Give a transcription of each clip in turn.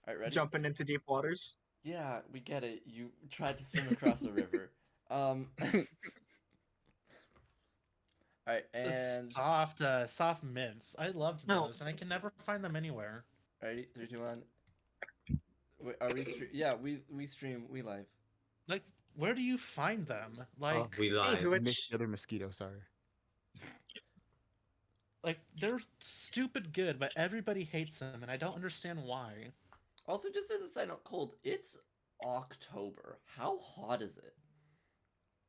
All right, ready? Jumping into deep waters. Yeah, we get it. You tried to swim across a river. All right, The and soft mints. I loved No, those, and I can never find them anywhere. ready? Three, two, one. Wait, are we? Yeah, we stream. We live. Like, where do you find them? Like, We hey, live. Hooch. Missed the other mosquito, sorry. they're stupid good, but everybody hates them, and I don't understand why. Also, just as a side note, cold. It's October. How hot is it?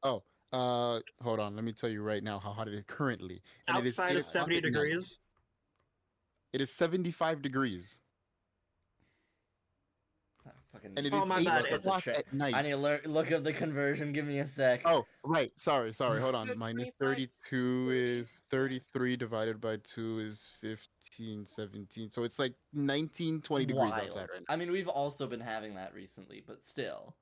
Oh, hold on. Let me tell you right now how hot it is currently. And it is Outside 8 is 70 o'clock at night. degrees. It is 75 degrees. Ah, fucking. And it Oh, is my 8 bad, Look up it's- the o'clock tra- at night. I need to look up the conversion. Give me a sec. Oh, right. Sorry. Hold on. Good Minus 25 32 is 33 divided by 2 is 15, 17. So it's like 19, 20 degrees Wild. outside right now. I mean, we've also been having that recently, but still.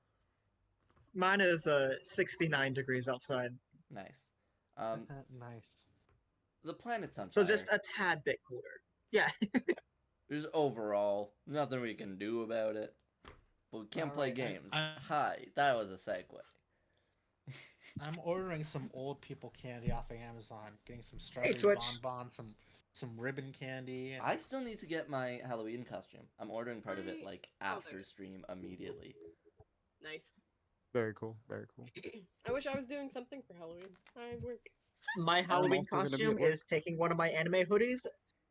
Mine is 69 degrees outside. Nice. Nice. The planet's on So fire. just a tad bit cooler. Yeah. There's overall nothing we can do about it. But we can't play Alright, games. I- Hi, that was a segue. I'm ordering some old people candy off of Amazon. Getting some strawberry Twitch. bonbons, some ribbon candy. I still need to get my Halloween costume. I'm ordering part of it like Oh, after there. stream immediately. Nice. Very cool. Very cool. I wish I was doing something for Halloween. I work. My Halloween also gonna be at costume work. is taking one of my anime hoodies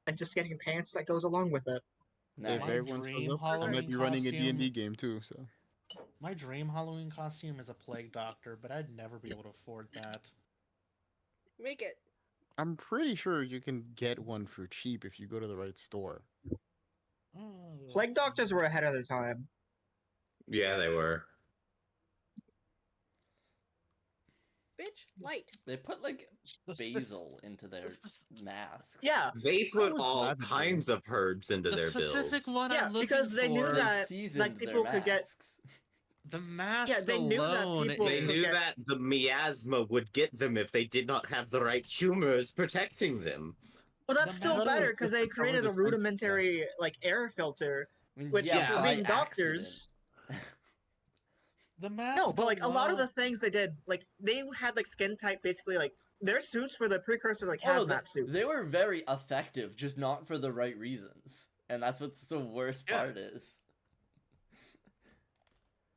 and just getting pants that goes along with it. Nice. If My everyone shows dream up, I might Halloween be running a costume- D&D game too, so. My dream Halloween costume is a plague doctor, but I'd never be able to afford that. Make it. I'm pretty sure you can get one for cheap if you go to the right store. Oh. Plague doctors were ahead of their time. Yeah, they were. Bitch, light. They put like The spec- basil into their the spec- masks. Yeah. They put was all lavender. kinds of herbs into The their specific builds. one Yeah, I'm looking because they knew for- They that, seasoned like, people their could get- masks. The mask Yeah, they knew that alone people They could knew get- that the miasma would get them if they did not have the right humors protecting them. Well, that's The still metal better is because just they to cover created the a temperature. rudimentary like air filter, I mean, which yeah, for by being doctors. The mask No, but like a lot of the alone- things they did, like they had like skin type, basically like their suits were the precursor to, like Oh, no, hazmat suits. they were very effective, just not for the right reasons. And that's what the worst Yeah. part is.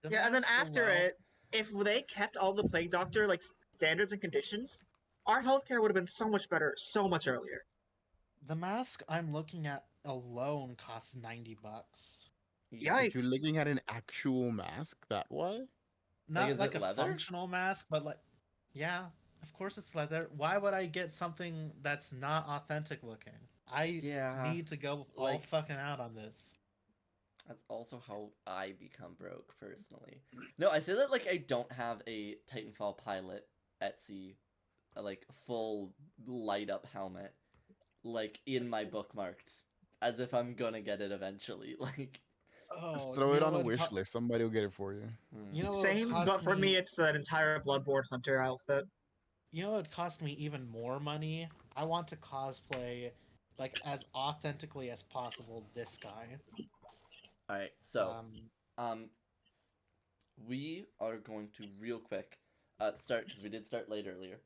the Yeah, and then mask after alone- it, if they kept all the plague doctor like standards and conditions, our healthcare would have been so much better, so much earlier. the mask I'm looking at alone costs $90. Yikes! If you're looking at an actual mask, that why? Not is like it a leather? functional mask, but like, yeah, of course it's leather. Why would I get something that's not authentic looking? I Yeah, need to go all like- fucking out on this. That's also how I become broke, personally. No, I say that like I don't have a Titanfall pilot Etsy, like full light up helmet, like in my bookmarked, as if I'm gonna get it eventually. Like, Oh, Just throw you it know on a what wish co- list. Somebody will get it for you. You know what Same, would but cost for me, it's an entire Bloodborne Hunter outfit. You know what would cost me even more money? I want to cosplay like as authentically as possible this guy. all right, so Um, we are going to real quick start because we did start late earlier.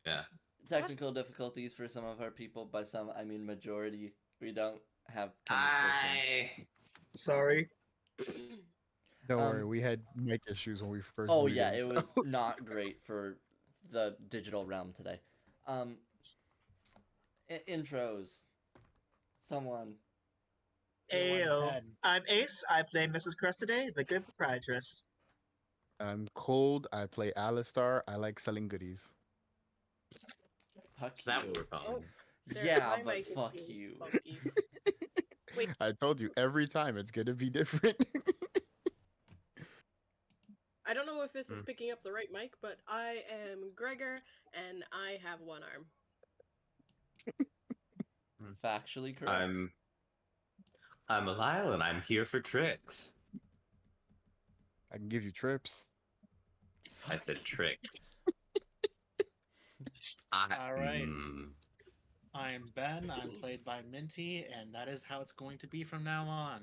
Yeah. Technical difficulties for some of our people. By some, I mean majority. We don't have. Sorry. Don't worry, we had mic issues when we first. Oh booted yeah, in, it so- was not great for the digital realm today. Intros. Someone. Ayo. head. I'm Ace. I play Mrs. Cressiday, the good proprietress. I'm cold. I play Alistar. I like selling goodies. Fuck Is that you. what we're calling? There, Yeah, my but mic is fuck being you. funky. Wait. I told you every time it's gonna be different. I don't know if this is Hmm. picking up the right mic, but I am Gregor, and I have one arm. Factually correct. I'm Lyle, and I'm here for tricks. I can give you trips. I said tricks. All right. I'm Ben. I'm played by Minty, and that is how it's going to be from now on.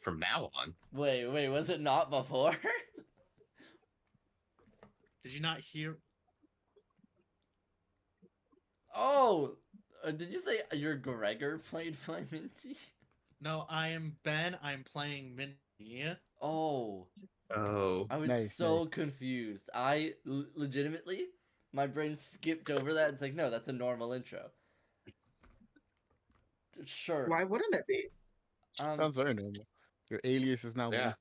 From now on. Wait, was it not before? Did you not hear? Oh, did you say you're Gregor played by Minty? No, I am Ben. I'm playing Minty. Oh, Oh. I was Nice, so confused. I legitimately, my brain skipped over that. It's like, no, that's a normal intro. Sure. Why wouldn't it be? Sounds very normal. Your alias is now Yeah. Mint.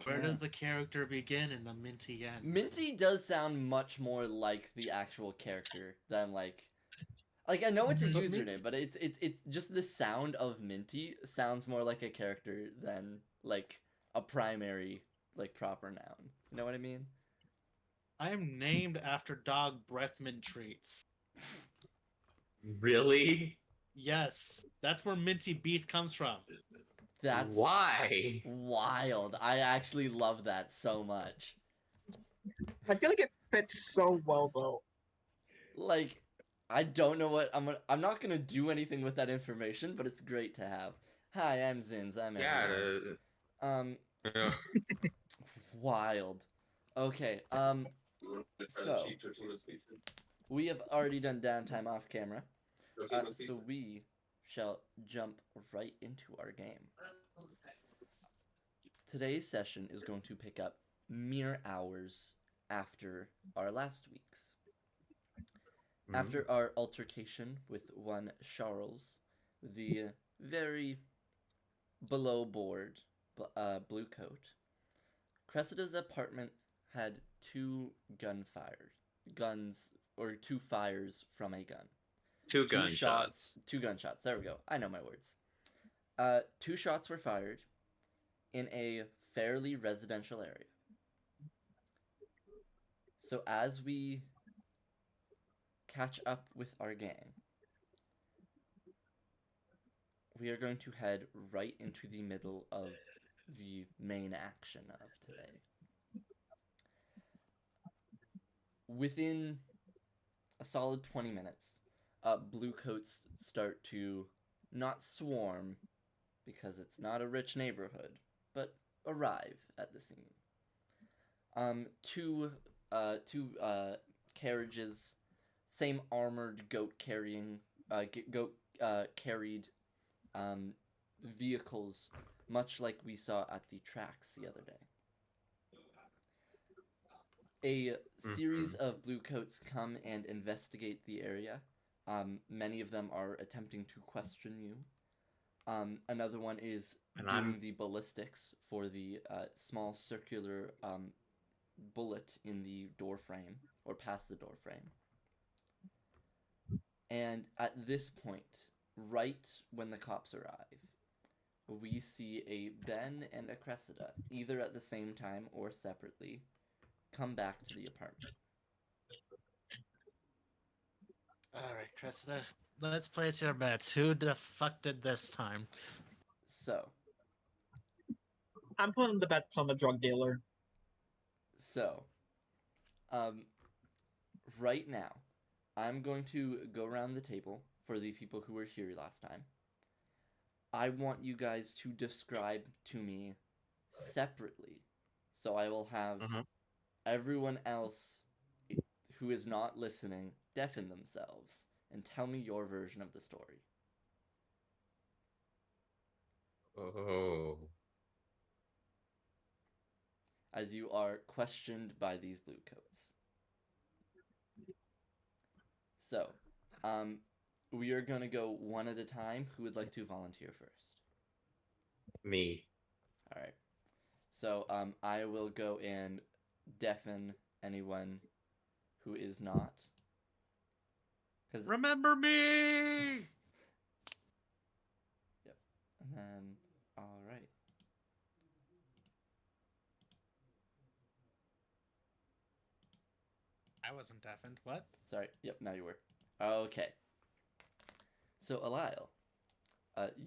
Where Yeah. does the character begin and the Minty end? Minty does sound much more like the actual character than like I know it's a But username, Minty- but it's just the sound of Minty sounds more like a character than like a primary like proper noun. You know what I mean? I am named after dog breath mint treats. Really? Yes, that's where Minty Beef comes from. That's Why? wild. I actually love that so much. I feel like it fits so well though. Like I don't know what I'm not gonna do anything with that information, but it's great to have. Hi, I'm Zins. I'm Yeah. everyone. Yeah. Wild. Okay. So we have already done downtime off camera, so we shall jump right into our game. Today's session is going to pick up mere hours after our last week's. After our altercation with one Charles, the very below board blue coat, Cressida's apartment had two two fires from a gun. Two gunshots. Two gunshots. There we go. I know my words. Two shots were fired in a fairly residential area. So as we catch up with our gang, we are going to head right into the middle of the main action of today. Within a solid 20 minutes, blue coats start to not swarm, because it's not a rich neighborhood, but arrive at the scene. Two carriages, same armored goat carrying, carried vehicles, much like we saw at the tracks the other day. A series of blue coats come and investigate the area. Many of them are attempting to question you. Another one is doing the ballistics for the small circular bullet in the door frame, or past the door frame. And at this point, right when the cops arrive, we see a Ben and a Cressida, either at the same time or separately, come back to the apartment. Alright, Cressida, let's place your bets. Who the fuck did this time? So, I'm putting the bets on the drug dealer. right now, I'm going to go around the table for the people who were here last time. I want you guys to describe to me separately. So I will have everyone else who is not listening deafen themselves and tell me your version of the story. Oh. As you are questioned by these blue coats. So, we are gonna go one at a time. Who would like to volunteer first? Me. All right. So, I will go and deafen anyone who is not. Remember me! Yep. And then, all right. I wasn't deafened. What? Sorry. Yep. Now you were. Okay. So, Alile,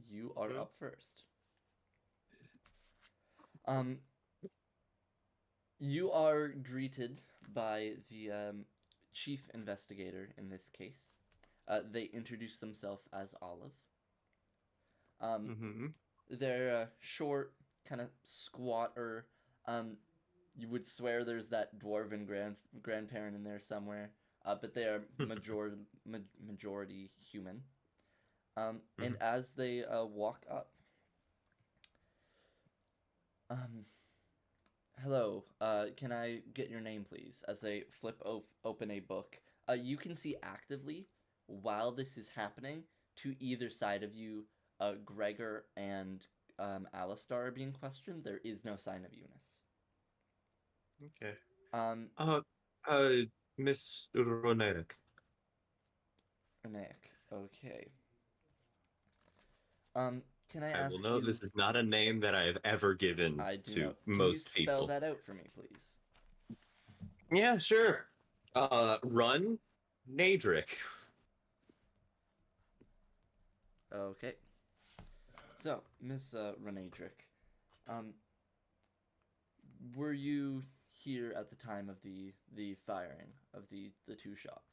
you are up first. You are greeted by the chief investigator in this case, They introduce themselves as Olive. Mm-hmm. They're short, kind of squatter. You would swear there's that dwarven grandparent in there somewhere. But they are majority human. And as they walk up, hello. Can I get your name, please? As they flip open a book, you can see actively while this is happening to either side of you, Gregor and Alistar are being questioned. There is no sign of Eunice. Okay. Um, Miss Ronerik. Nick. Okay. Can I I ask will note you? this is not a name that I have ever given I do to know. Can you most spell people. that out for me, please? Yeah, sure. Run, Nadric. Okay. So, Miss Renedrick, were you here at the time of the firing of the two shots?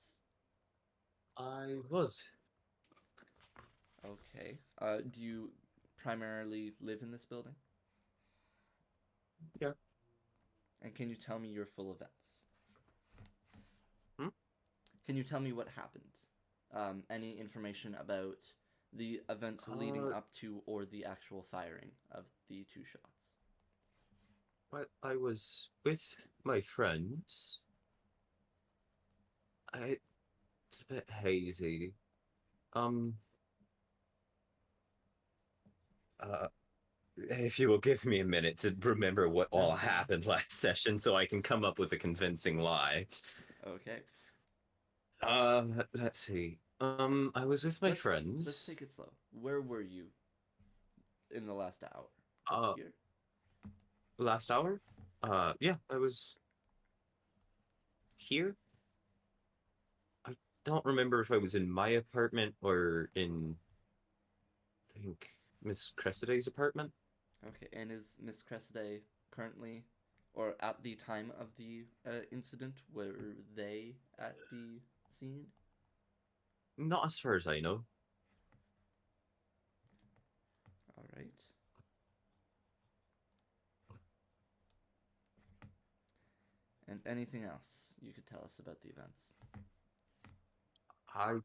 I was. Okay. Do you primarily live in this building? Yeah. And can you tell me your full events? Hmm? Can you tell me what happened? Any information about the events leading up to or the actual firing of the two shots? But I was with my friends. It's a bit hazy. Um, uh, if you will give me a minute to remember what all No, fine. happened last session so I can come up with a convincing lie. Okay. Let's see. I was with my friends. Let's take it slow. Where were you in the last hour? Uh, Just here? last hour? Yeah, I was here. I don't remember if I was in my apartment or in, I think, Miss Cressida's apartment. Okay, and is Miss Cressiday currently, or at the time of the incident, were they at the scene? Not as far as I know. All right. And anything else you could tell us about the events? I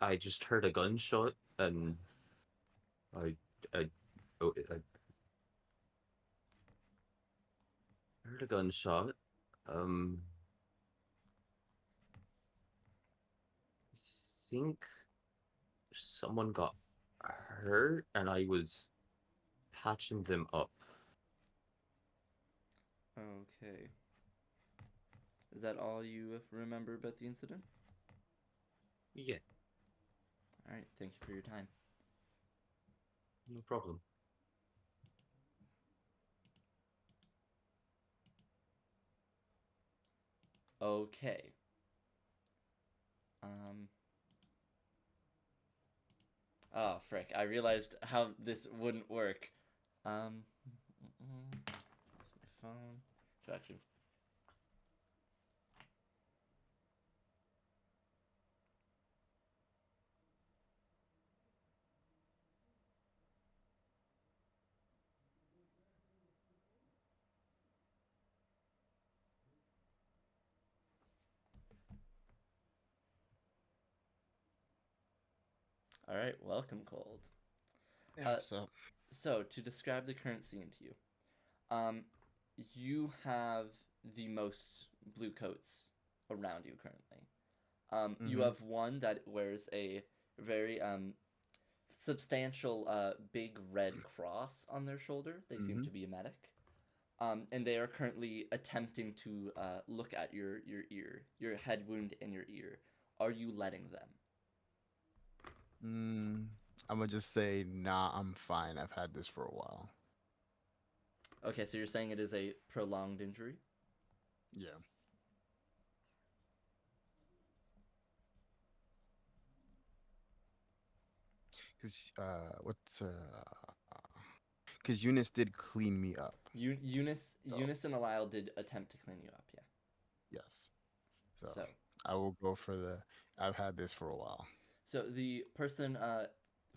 I just heard a gunshot and I I I heard a gunshot. Um, I think someone got hurt and I was patching them up. Okay. Is that all you remember about the incident? Yeah, All right, thank you for your time. no problem. Okay. Um. Oh, frick. I realized how this wouldn't work. Where's my phone? Should actually. All right, welcome, Cold. Yeah, so So, to describe the current scene to you, um, you have the most blue coats around you currently. You Mhm. have one that wears a very substantial big red cross on their shoulder. They seem to be a medic. And they are currently attempting to look at your ear, your head wound in your ear. Are you letting them? I'm gonna just say, nah, I'm fine. I've had this for a while. Okay, so you're saying it is a prolonged injury? Yeah. Cause cause Eunice did clean me up. Eunice and Alile did attempt to clean you up, yeah. Yes. So So I will go for the I've had this for a while. So the person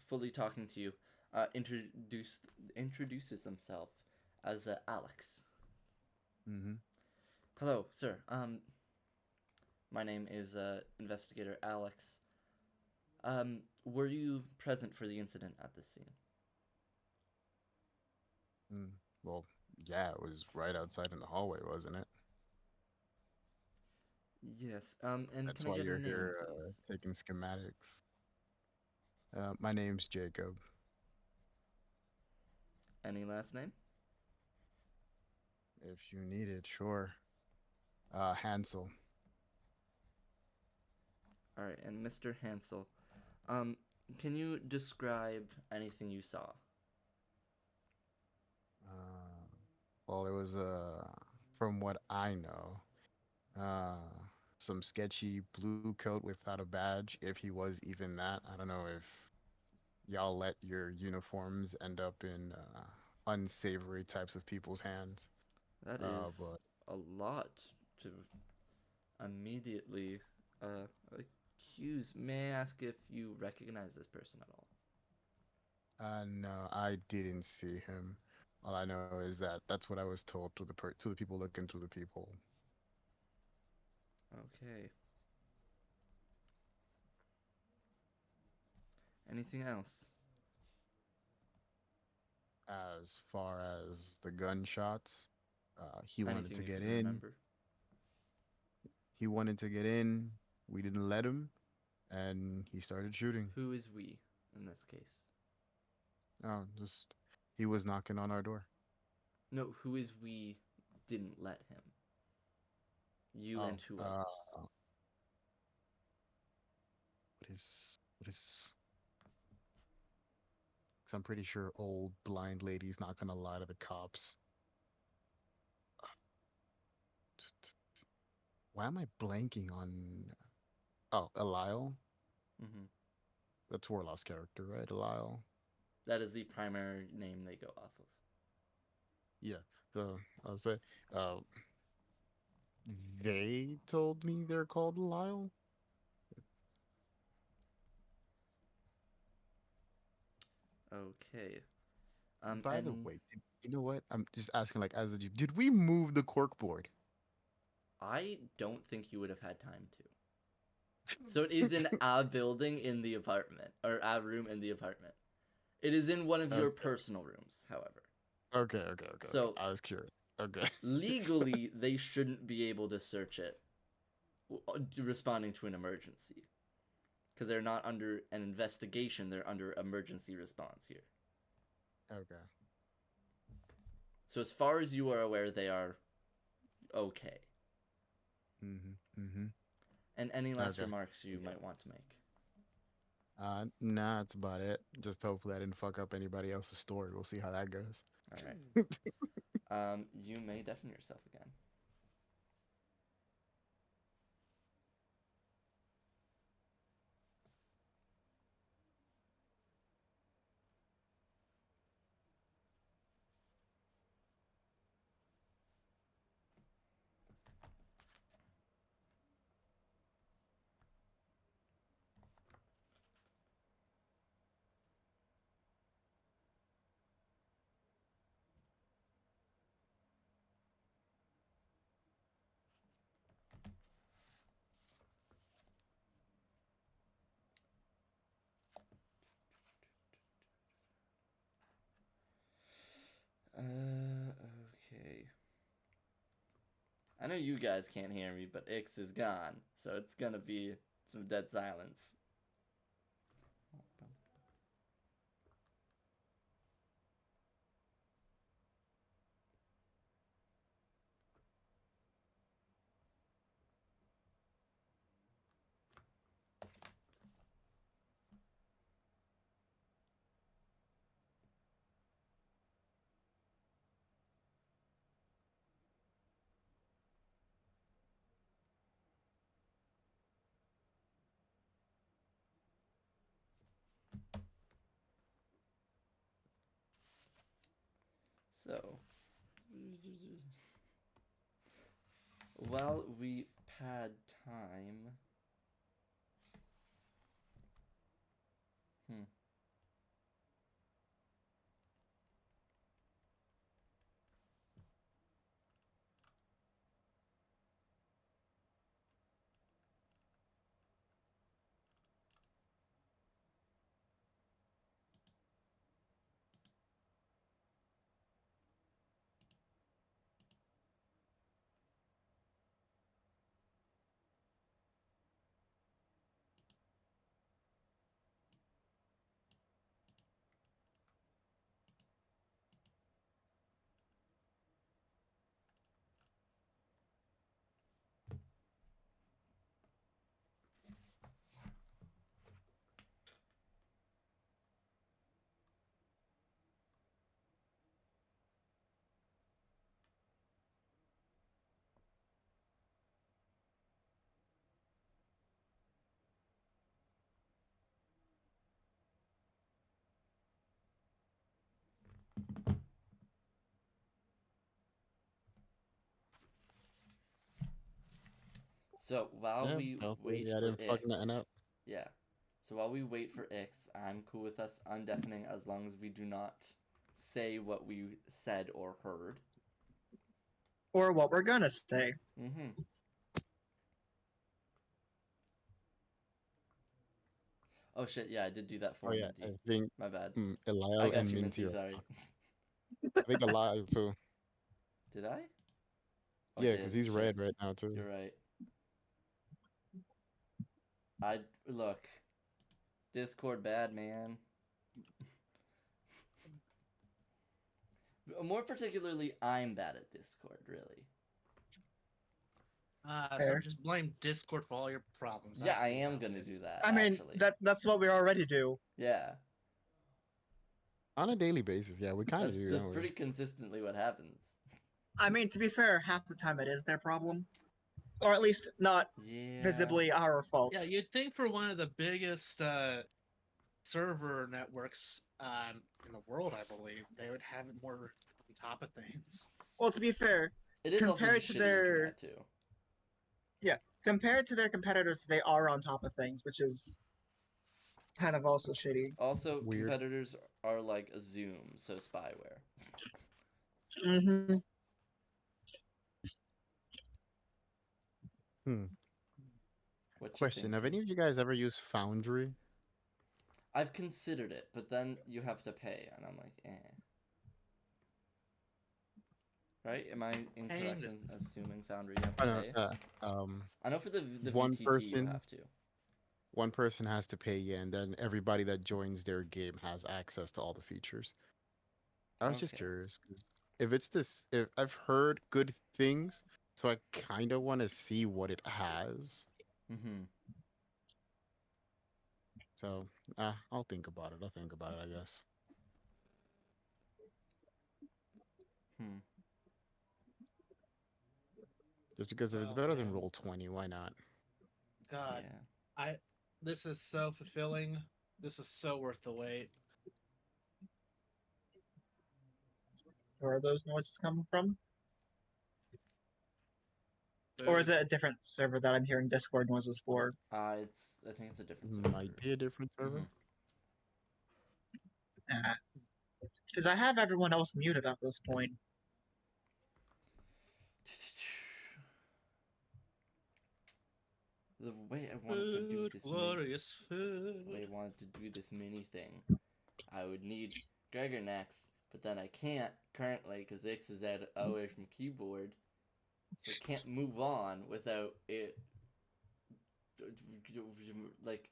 fully talking to you introduces himself as Alex. Mm-hmm. Hello, sir. My name is Investigator Alex. Were you present for the incident at this scene? Well, yeah, it was right outside in the hallway, wasn't it? Yes. And That's can I why get a you're name, here please? taking schematics. My name's Jacob. Any last name? If you need it, sure. Hansel. All right. And Mr. Hansel, um, can you describe anything you saw? Well, it was from what I know, uh, some sketchy blue coat without a badge, if he was even that. I don't know if y'all let your uniforms end up in unsavory types of people's hands. That is But a lot to immediately accuse. May I ask if you recognize this person at all? no, I didn't see him. All I know is that that's what I was told to to the people looking through the people. Okay. Anything else? As far as the gunshots, he wanted Anything to you get can in. remember? He wanted to get in. We didn't let him, and he started shooting. Who is we in this case? Oh, just he was knocking on our door. No, who is we didn't let him? You Oh, and who else? what is? Because I'm pretty sure old blind lady's not gonna lie to the cops. Why am I blanking on? Oh, Eliel. Mm-hmm. That's Warlock's character, right? Eliel. That is the primary name they go off of. Yeah. So I'll say, uh, they told me they're called Eliel. Okay. By the And way, you know what? I'm just asking, like, as a Jew, did we move the corkboard? I don't think you would have had time to. So it is in a building in the apartment, or a room in the apartment. It is in one of your Okay. personal rooms, however. Okay. So I was curious. Okay. legally, they shouldn't be able to search it, responding to an emergency, because they're not under an investigation; they're under emergency response here. Okay. So as far as you are aware, they are okay. Mm-hmm. And any last Okay. remarks you Okay. might want to make? Nah, that's about it. Just hopefully I didn't fuck up anybody else's story. We'll see how that goes. All right. You may deafen yourself again. Okay. I know you guys can't hear me, but Ix is gone, so it's gonna be some dead silence. So, while we pad time, So while Yeah, we hopefully wait I for didn't fuck nothing Ix, up. yeah. So while we wait for Ix, I'm cool with us undeafening as long as we do not say what we said or heard. Or what we're gonna say. Mm-hmm. Oh shit, yeah, I did do that Oh for yeah, Minty. I think My bad. I Eliel got and you, Minty Minty, are. sorry. I think Eliel too. Did I? Oh, I Yeah, because did. he's Shit. red right now too. You're right. Look. Discord bad, man. More particularly, I'm bad at Discord, really. So Fair. just blame Discord for all your problems. Yeah, I see am how gonna it do is. that, I mean, actually. that's what we already do. Yeah. On a daily basis, yeah, we kind of do, That's don't pretty we? consistently what happens. I mean, to be fair, half the time it is their problem. Or at least not Yeah. visibly our fault. Yeah, you'd think for one of the biggest server networks in the world, I believe, they would have it more on top of things. Well, to be fair, It is also compared just to shitty their internet, too. compared to their competitors, they are on top of things, which is kind of also shitty. Also, Weird. competitors are like a Zoom, so spyware. Mm-hmm. What you Question: Have thinking? any of you guys ever used Foundry? I've considered it, but then you have to pay, and I'm like, eh. Right? Am I incorrect in assuming Foundry you have I to know. pay? I know for the one VTT person- you have to. One person has to pay, yeah, and then everybody that joins their game has access to all the features. I was just Okay. curious, 'cause if I've heard good things, so I kind of want to see what it has. Mm-hmm. So, I'll think about it. I guess. Hmm. Just because if it's Oh, better than man. Roll20, why not? God, Yeah. this is so fulfilling. This is so worth the wait. Where are those noises coming from? Or is it a different server that I'm hearing Discord noises for? I think it's a different server. Might be a different server. Mhm. Because I have everyone else muted at this point. The way I wanted to do this glorious food. the way I wanted to do this mini thing, I would need Gregor next, but then I can't currently because Ix is away from keyboard, so I can't move on without it. Like,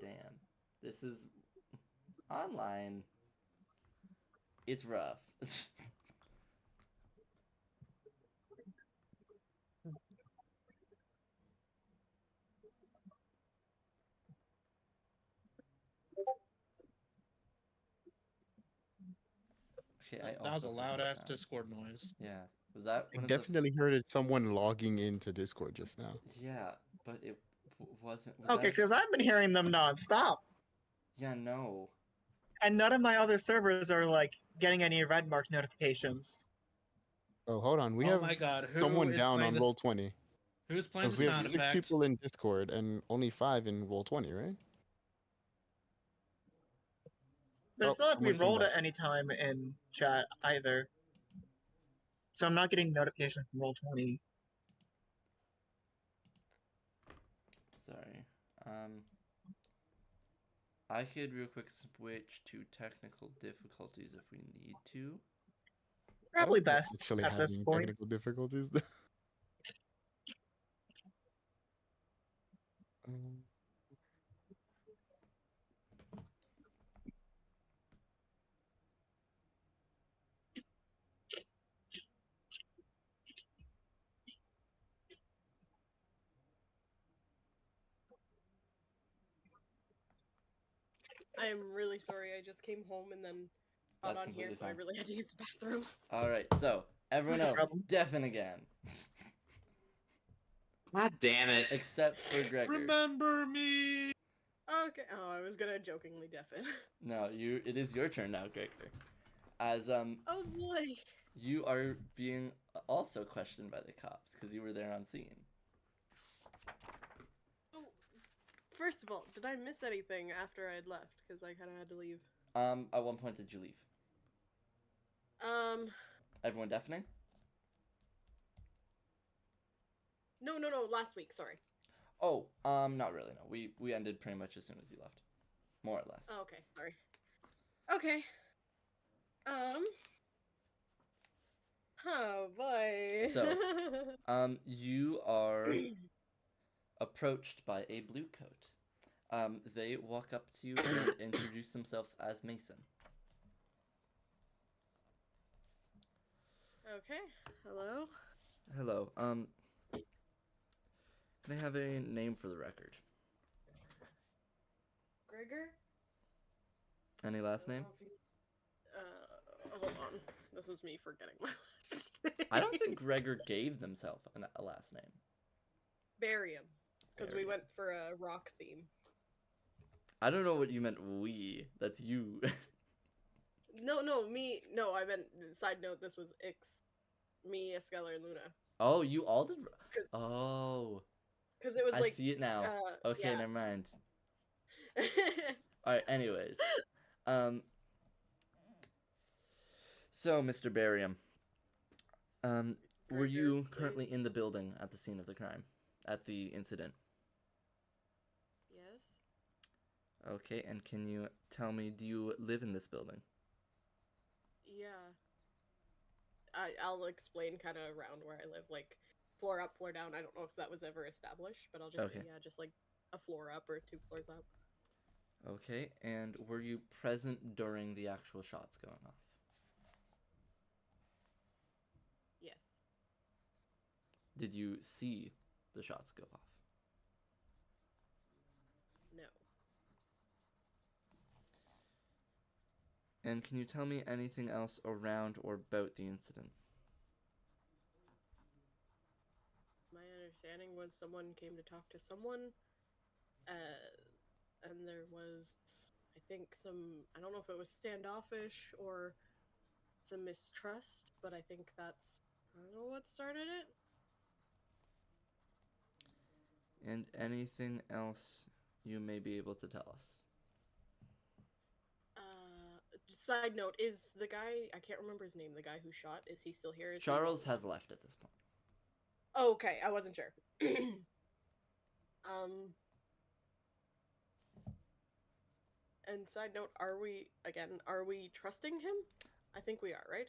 damn, this is online. It's rough. Okay, I That was also a heard loud that ass sound. Discord noise. Yeah, was that I one of the? definitely heard it someone logging into Discord just now. Yeah, but it wasn't. Was Okay, that... because I've been hearing them nonstop. Yeah, no. And none of my other servers are, like, getting any red mark notifications. Oh, hold on. We Oh have my God, who someone is down playing on this- Roll20. Who's playing the Because we have sound 6 effect? people in Discord and only 5 in Roll20, right? But it's Oh, not like we someone came rolled back. at any time in chat either. So I'm not getting notification from Roll20. Sorry. I could real quick switch to technical difficulties if we need to. Probably I don't best actually at have this any point. technical difficulties. Um, I am really sorry. I just came home and then got That's on here, completely so I fine. really had to use the bathroom. Alright, so everyone No else problem. deafen again. God damn it. Except for Gregor. Remember me. Okay. Oh, I was gonna jokingly deafen. No, it is your turn now, Gregor. As Oh boy. You are being also questioned by the cops because you were there on scene. Oh, first of all, did I miss anything after I'd left? Because I kind of had to leave. At one point did you leave? Um, Everyone deafening? no, last week, sorry. Oh, not really. No, we ended pretty much as soon as you left, more or less. Oh, okay, sorry. Okay. Oh boy. So, you are approached by a blue coat. They walk up to you and introduce themselves as Mason. Okay. Hello. Hello. Can I have a name for the record? Gregor? Any last name? Hold on. This is me forgetting my last name. I don't think Gregor gave themselves a last name. Barium. Because we Barium. went for a rock theme. I don't know what you meant. We. That's you. No, me. No, I meant. Side note: this was Ix, me, Eskeller, and Luna. Oh, you all did. 'Cause- Oh, Because it was I like. see it now. Okay, yeah. never mind. All right. Anyways, so Mr. Barium, were you currently in the building at the scene of the crime, at the incident? Yes. Okay, and can you tell me, do you live in this building? Yeah. I'll explain kind of around where I live, like floor up, floor down. I don't know if that was ever established, but I'll just Okay. say yeah, just like a floor up or 2 floors up. Okay, and were you present during the actual shots going off? Yes. Did you see the shots go off? No. And can you tell me anything else around or about the incident? My understanding was someone came to talk to someone, and there was, I think, I don't know if it was standoffish or some mistrust, but I think that's, I don't know what started it. And anything else you may be able to tell us? Side note, is the guy, I can't remember his name, the guy who shot, is he still here? Is he Charles gone? has left at this point. Oh, okay, I wasn't sure. And side note, are we trusting him? I think we are, right?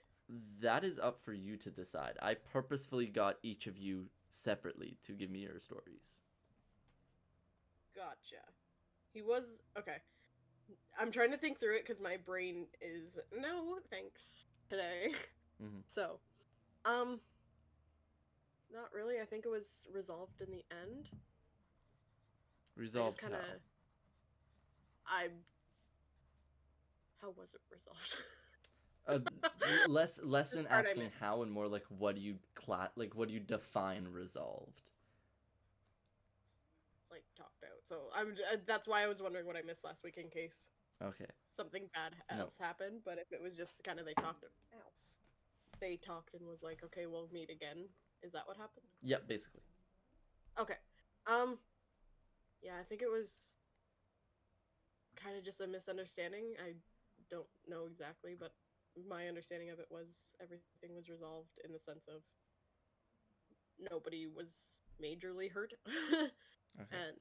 That is up for you to decide. I purposefully got each of you separately to give me your stories. Gotcha. He was, okay. I'm trying to think through it because my brain is, no, thanks, today. Mhm. So, not really. I think it was resolved in the end. Resolved kinda, how? How was it resolved? Less than Part I asking missed. how and more like what do you what do you define resolved? Like, talked out. So, that's why I was wondering what I missed last week in case Okay. something bad No. else happened. But if it was just kind of they talked and was like, okay, we'll meet again. Is that what happened? Yeah, basically. Okay. Yeah, I think it was kind of just a misunderstanding. I don't know exactly, but my understanding of it was everything was resolved in the sense of nobody was majorly hurt. Okay. And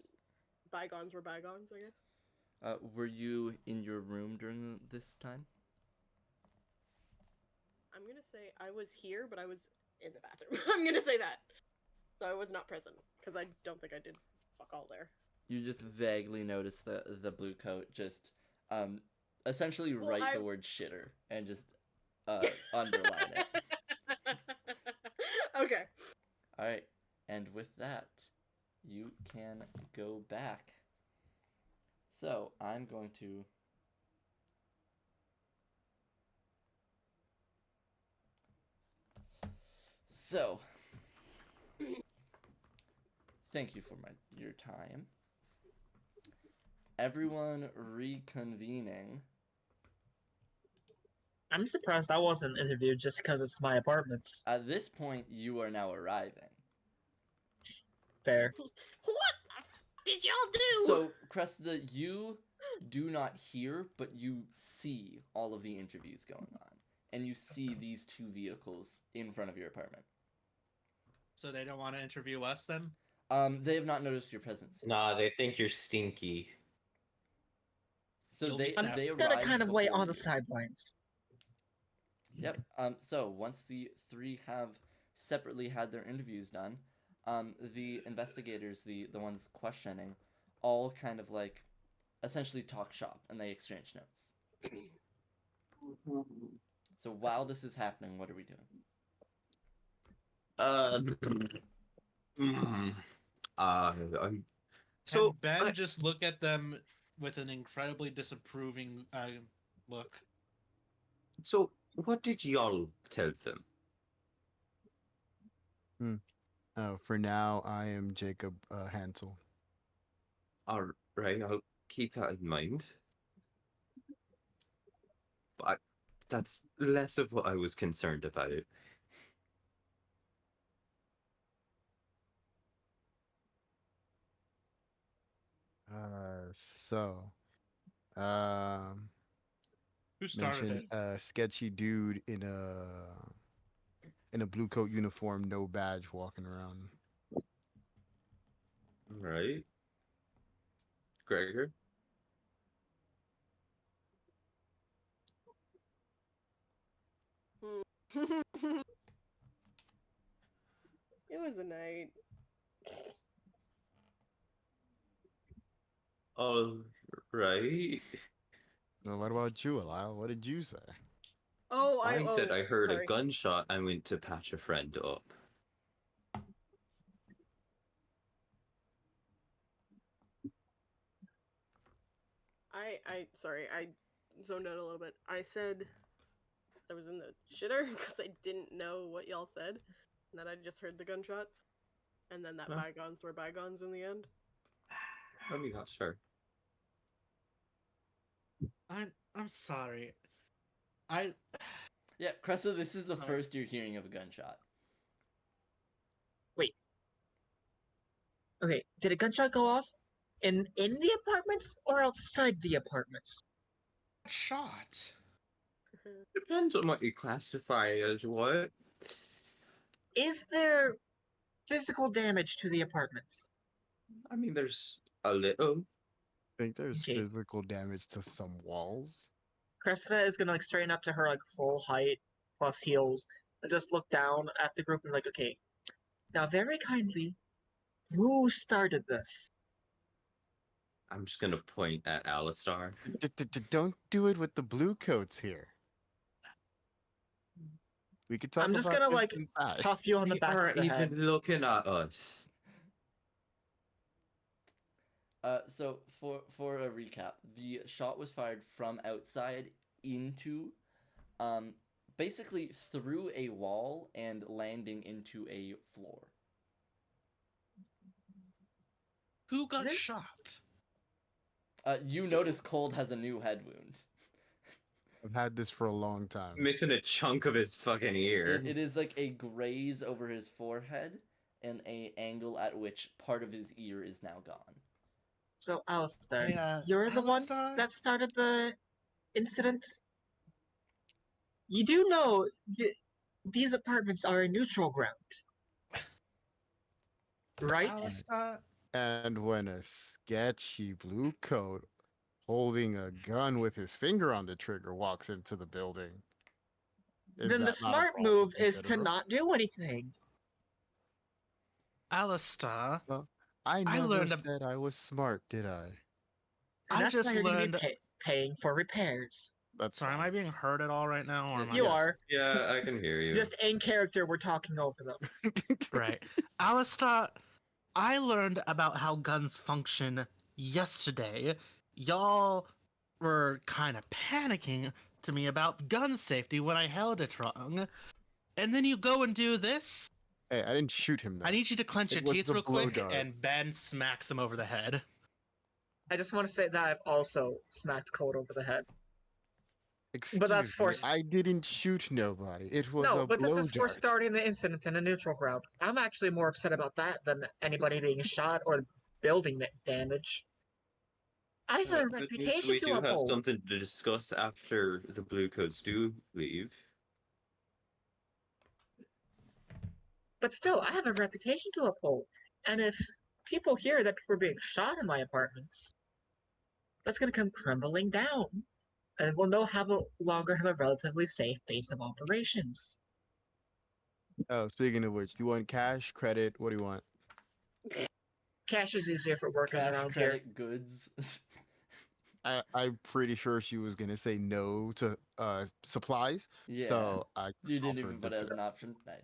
bygones were bygones, I guess. Were you in your room during this time? I'm gonna say I was here, but I was in the bathroom. I'm gonna say that. So I was not present, because I don't think I did fuck all there. You just vaguely noticed the blue coat just essentially Well, write the word shitter and just underline it. Okay. All right. And with that, you can go back. So, I'm going to So, thank you for your time. Everyone reconvening. I'm surprised I wasn't interviewed just because it's my apartments. At this point, you are now arriving. Fair. What did y'all do? So, Cressida, you do not hear, but you see all of the interviews going on. And you see these two vehicles in front of your apartment. So they don't want to interview us then? They have not noticed your presence yet. Nah, they think you're stinky. So You'll be they I'm snapped. they just gonna arrived kind of wait before on the you. sidelines. Yep. So once the three have separately had their interviews done, the investigators, the ones questioning, all kind of like essentially talk shop and they exchange notes. So while this is happening, what are we doing? I'm so Can Ben I- just look at them with an incredibly disapproving look? so what did y'all tell them? Oh, for now, I am Jacob Hansel. All right, I'll keep that in mind. But that's less of what I was concerned about. So, Who started mentioned it? a sketchy dude in a blue coat uniform, no badge, walking around. Right, Gregor? It was a night. All right. Well, what about you, Lyle? What did you say? Oh, I said I heard sorry. a gunshot and went to patch a friend up. Sorry, I zoned out a little bit. I said I was in the shitter because I didn't know what y'all said, and that I just heard the gunshots, and then that Huh? bygones were bygones in the end. I mean, not sure. I'm sorry. I Yeah, Cressida, this is the Sorry. first you're hearing of a gunshot. Okay, did a gunshot go off in the apartments or outside the apartments? shot. Depends on what you classify as what. Is there physical damage to the apartments? I mean, there's a little. I think there's Okay. physical damage to some walls. Cressida is gonna like straighten up to her like full height plus heels and just look down at the group and like, okay, now very kindly, who started this? I'm just gonna point at Alistar. Don't do it with the blue coats here. We could talk I'm just about gonna this like inside. cuff you on the They back of aren't the even head. looking at us. So for a recap, the shot was fired from outside into, basically through a wall and landing into a floor. Who got This- shot? You notice Cold has a new head wound. I've had this for a long time. Missing a chunk of his fucking ear. It is like a graze over his forehead and a angle at which part of his ear is now gone. So Alistair, Hey, you're the one Alistar? that started the incident. You do know these apartments are a neutral ground, right? Alistar? And when a sketchy blue coat holding a gun with his finger on the trigger walks into the building, is Then the that not a smart problem move to is to consider? not do anything. Alistar? I I never learned said I was smart, did I? And I that's just why you're learned. going to be paying for repairs. That's Sorry, am fine. I being heard at all right now? Or Yes, am I You just... are. Yeah, I can hear you. Just in character, we're talking over them. Right. Alistar, I learned about how guns function yesterday. Y'all were kind of panicking to me about gun safety when I held it wrong. And then you go and do this? Hey, I didn't shoot him though. I need you to clench It your was teeth the real blow quick, dart. and Ben smacks him over the head. I just want to say that I've also smacked Cold over the head. Excuse that's for me, I didn't shoot nobody. It was no, a but this blow is for dart. starting the incident in a neutral ground. I'm actually more upset about that than anybody being shot or building damage. I have a Good news, reputation we to do have uphold. something to discuss after the blue coats do leave. But still, I have a reputation to uphold. And if people hear that people are being shot in my apartments, that's going to come crumbling down. And we'll no longer have a relatively safe base of operations. Oh, speaking of which, do you want cash, credit? What do you want? Cash is easier for workers Cash, around here. credit, goods. I'm pretty sure she was gonna say no to supplies. Yeah. So I You didn't even offered put it it to as an option. Nice.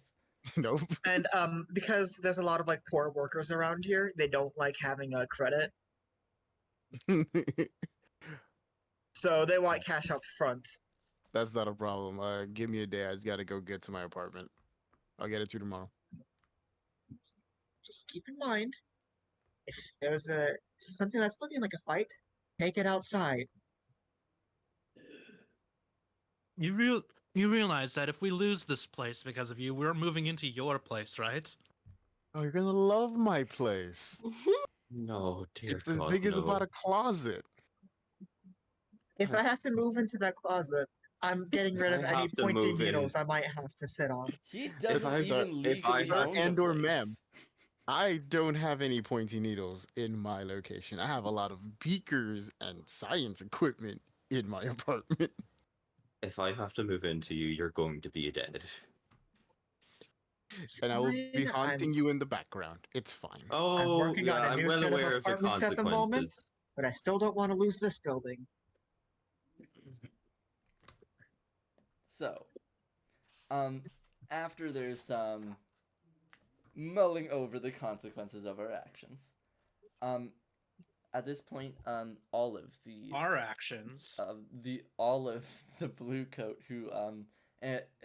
her. Nope. And because there's a lot of like poor workers around here, they don't like having a credit, so they want cash up front. That's not a problem. Give me a day. I just gotta go get to my apartment. I'll get it to you tomorrow. Just keep in mind, if there's something that's looking like a fight, take it outside. You realize that if we lose this place because of you, we're moving into your place, right? Oh, you're gonna love my place. No, dear It's as God, big as no. about a closet. If I have to move into that closet, I'm getting rid If of I any have to pointy move in- needles I might have to sit on. He doesn't I- even if I legally have- own the And/or place. ma'am. I don't have any pointy needles in my location. I have a lot of beakers and science equipment in my apartment. If I have to move into you, you're going to be dead. It's And I will be fine, haunting you in the background. It's fine. Oh, working yeah, on a I'm new well set of aware of the apartments at the moment. consequences. But I still don't want to lose this building. So, after there's some mulling over the consequences of our actions, at this point, Olive, Our actions. Olive, the blue coat who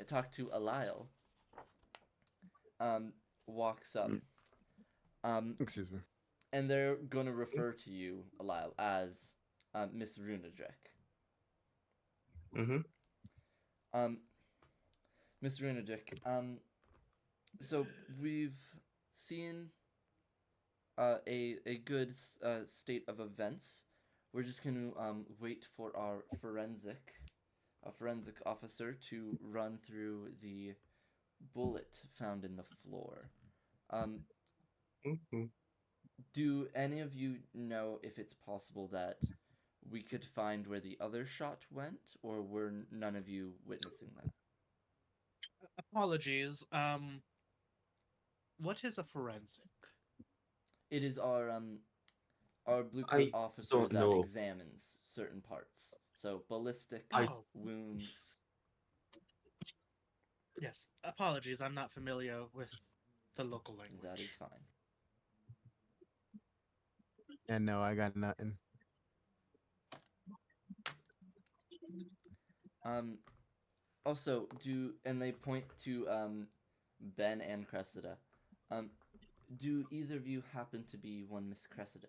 talked to Alile, walks up, Excuse me. and they're gonna refer to you, Alile, as Miss Runadrek. Mm-hmm. Miss Runadrek, so we've seen a good state of events. We're just going to wait for our forensic officer to run through the bullet found in the floor. Mm-hmm. Do any of you know if it's possible that we could find where the other shot went, or were none of you witnessing that? Apologies. What is a forensic? It is our blue I coat officer don't that know. examines certain parts. So ballistics, Oh. wounds. Yes. Apologies. I'm not familiar with the local language. That is fine. And no, I got nothing. Also, and they point to Ben and Cressida. Do either of you happen to be one Miss Cressida?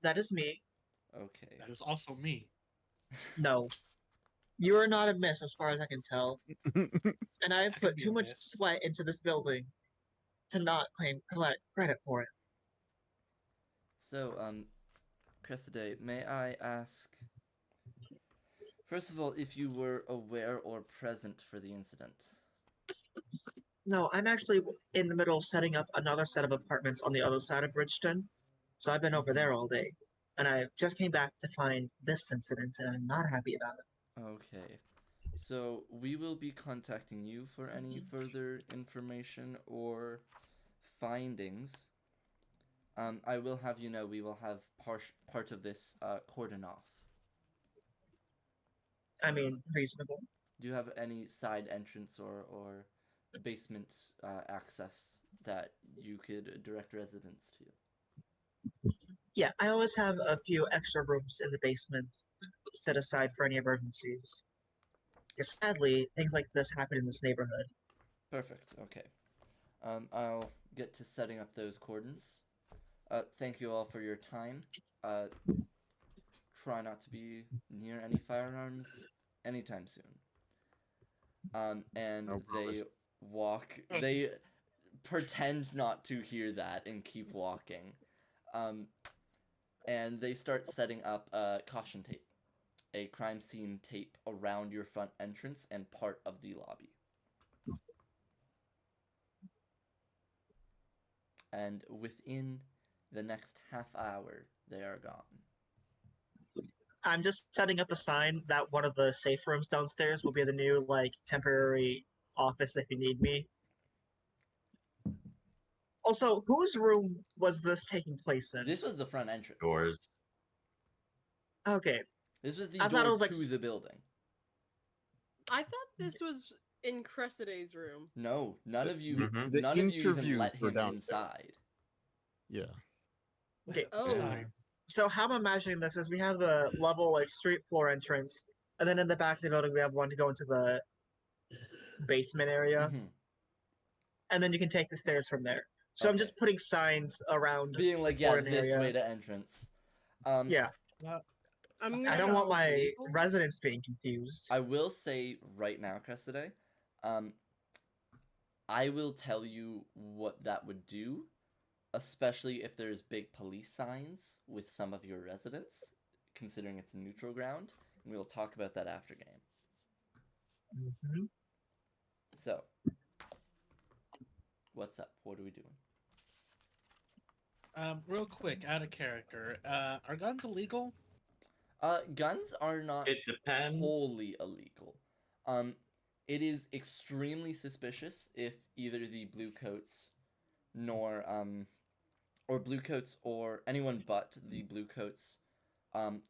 That is me. Okay. That is also me. No. You are not a miss as far as I can tell. And I have I can put be too a much miss. sweat into this building to not claim credit for it. So, Cressida, may I ask, first of all, if you were aware or present for the incident? No, I'm actually in the middle of setting up another set of apartments on the other side of Bridgeton. So I've been over there all day. And I just came back to find this incident, and I'm not happy about it. Okay. So we will be contacting you for any further information or findings. I will have you know we will have part of this cordon off. I mean, reasonable. Do you have any side entrance or basement access that you could direct residents to? Yeah, I always have a few extra rooms in the basement set aside for any emergencies. Because sadly, things like this happen in this neighborhood. Perfect. Okay. I'll get to setting up those cordons. Thank you all for your time. try not to be near any firearms anytime soon. And No they promise. walk. They pretend not to hear that and keep walking. And they start setting up caution tape, a crime scene tape around your front entrance and part of the lobby. And within the next half hour, they are gone. I'm just setting up a sign that one of the safe rooms downstairs will be the new temporary office if you need me. Also, whose room was this taking place in? This was the front entrance. Doors. Okay. This was the I thought door it was, like, to the building. I thought this was in Cressidae's room. No, none of you, Mhm. The none of you even interviews let were him downstairs. inside. Yeah. Okay. Oh. Sorry. So how I'm imagining this is we have the level street floor entrance, and then in the back of the building we have one to go into the basement area, Mhm. and then you can take the stairs from there. So I'm Okay. just putting signs around. Being like, Or yeah, an this area. way to entrance. Yeah, I'm I gonna don't want go my legal. residents being confused. I will say right now, Cressidae, I will tell you what that would do, especially if there's big police signs with some of your residents, considering it's a neutral ground. And we will talk about that after game. Mhm. So, what's up? What are we doing? Real quick, out of character. Are guns illegal? Guns are not It depends. wholly illegal. It is extremely suspicious if either the bluecoats or bluecoats or anyone but the bluecoats,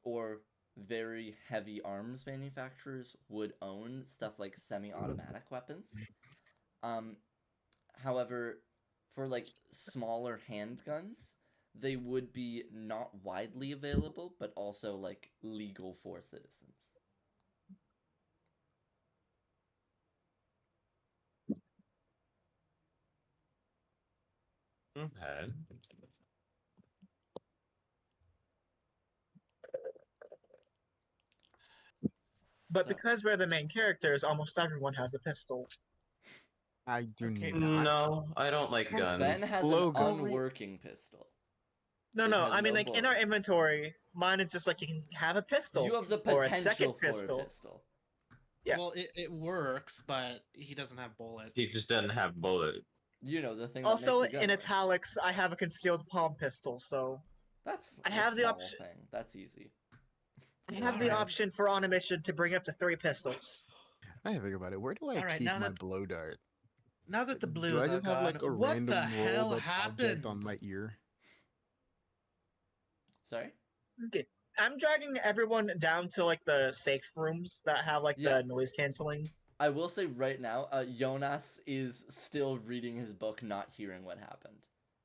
or very heavy arms manufacturers would own stuff like semi-automatic weapons. However, for like smaller handguns, they would be not widely available, but also like legal for citizens. Okay. But So- because we're the main characters, almost everyone has a pistol. I do Okay. not. No, I don't like guns. Ben has Logo. an unworking pistol. No, It no, has I mean no in our bullets. inventory, mine is just you can have a pistol. You have the or a potential second for pistol. a pistol. Yeah. Well, it works, but he doesn't have bullets. He just doesn't have bullets. You know, the thing that Also, makes a gun in work. italics, I have a concealed palm pistol, so That's I a have the small option. thing. That's easy. I have the Alright. option for on a mission to bring up to 3 pistols. I think about it. Where do I Alright, keep now my that- blow dart? Now that the Do blues I are just have gone, like a what random the hell rolled up object happened? on my ear? Sorry? Okay. I'm dragging everyone down to the safe rooms that have Yeah. the noise canceling. I will say right now, Jonas is still reading his book, not hearing what happened,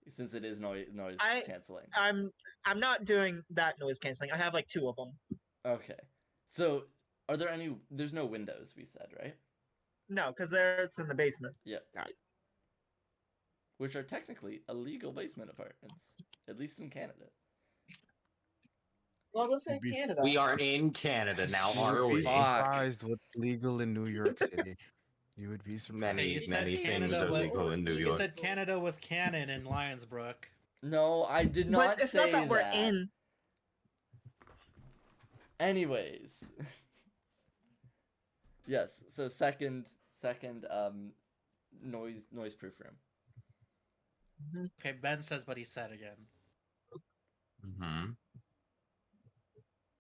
since it is noise I- canceling. I'm not doing that noise canceling. I have 2 of them. Okay. So, are there any? There's no windows. We said, right? No, because it's in the basement. Yep. Got it. Which are technically illegal basement apartments, at least in Canada. Well, let's say Be- Canada. We are in Canada now, You are would be we? Fuck. surprised what's legal in New York City. You would be surprised. Hey, Many, you said many things Canada are was- legal in New You York. said Canada was canon in Lionsbrook. No, I did not But it's say not that we're in. Anyways. Yes, so second noise proof room. Okay, Ben says what he said again. Mm-hmm.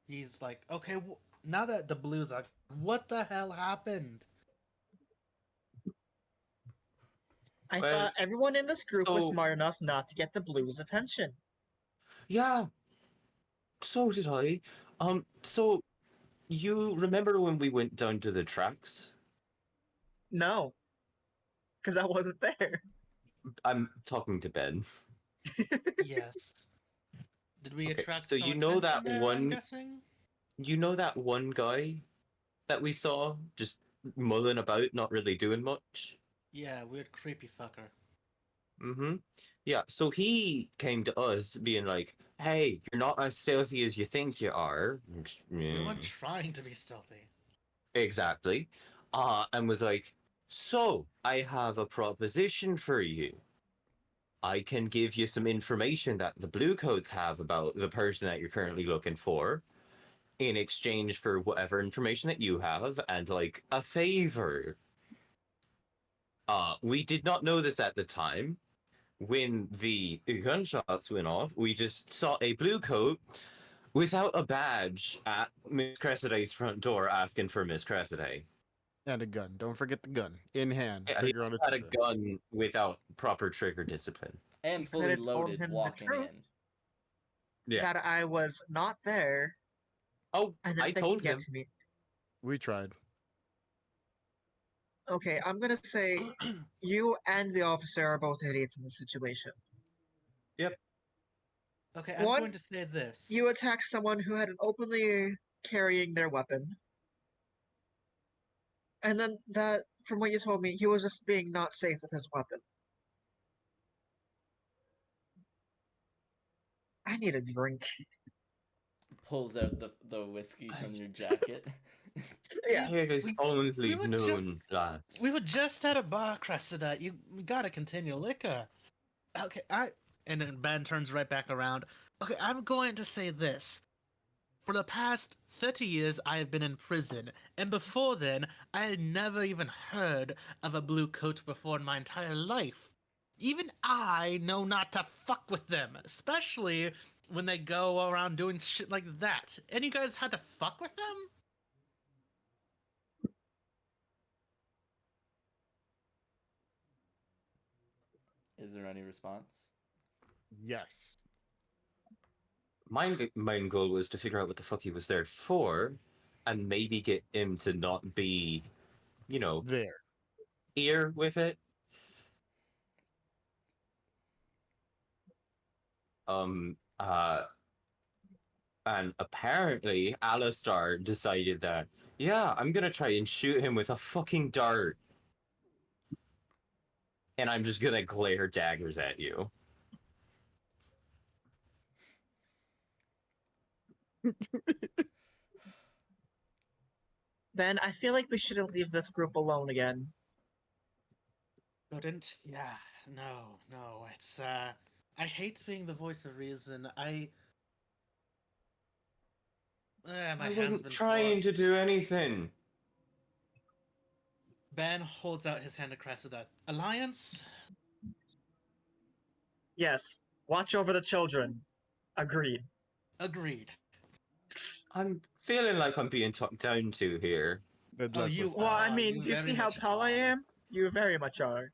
He's like, okay, now that the blues are, what the hell happened? I Well, thought everyone in this group was so- smart enough not to get the blues' attention. Yeah. So did I. So you remember when we went down to the tracks? No. Because I wasn't there. I'm talking to Ben. Yes. Did we Okay, attract so some you know attention that there, I'm one- guessing? You know that one guy that we saw just mulling about, not really doing much? Yeah, weird creepy fucker. Mm-hmm. Yeah, so he came to us being like, hey, you're not as stealthy as you think you are. We weren't trying to be stealthy. Exactly. And was like, so, I have a proposition for you. I can give you some information that the Blue Coats have about the person that you're currently looking for in exchange for whatever information that you have and, like, a favor. We did not know this at the time. When the gunshots went off, we just saw a blue coat without a badge at Miss Cressidae's front door asking for Miss Cressidae. And a gun. Don't forget the gun. In hand. Yeah, he Finger on the had a trigger. gun without proper trigger discipline. And You could fully have told loaded him the walking in. truth Yeah. that I was not there, Oh, and then I they told can get him. to me. We tried. Okay, I'm gonna say you and the officer are both idiots in this situation. Okay, I'm One, going to say this. You attacked someone who had an openly carrying their weapon. And then that, from what you told me, he was just being not safe with his weapon. I need a drink. Pulls out the whiskey from your jacket. Yeah. It is only we were noon, lads. We were just at a bar, Cressida. You gotta continue liquor. Okay, and then Ben turns right back around. Okay, I'm going to say this. For the past 30 years, I have been in prison, and before then, I had never even heard of a blue coat before in my entire life. Even I know not to fuck with them, especially when they go around doing shit like that. And you guys had to fuck with them? Is there any response? Yes. My main goal was to figure out what the fuck he was there for, and maybe get him to not be, you know, There. here with it. Um, uh, and apparently Alistar decided that, yeah, I'm gonna try and shoot him with a fucking dart. And I'm just gonna glare daggers at you. Ben, I feel like we shouldn't leave this group alone again. Couldn't? Yeah, no, it's, I hate being the voice of reason. My I hand's wasn't been trying to forced. do anything. Ben holds out his hand to Cressida. Alliance? Yes, watch over the children. Agreed. Agreed. I'm feeling like I'm being talked down to here. Good Oh, luck you with Well, that. I mean, you do you very see how much tall I are. am? You very much are.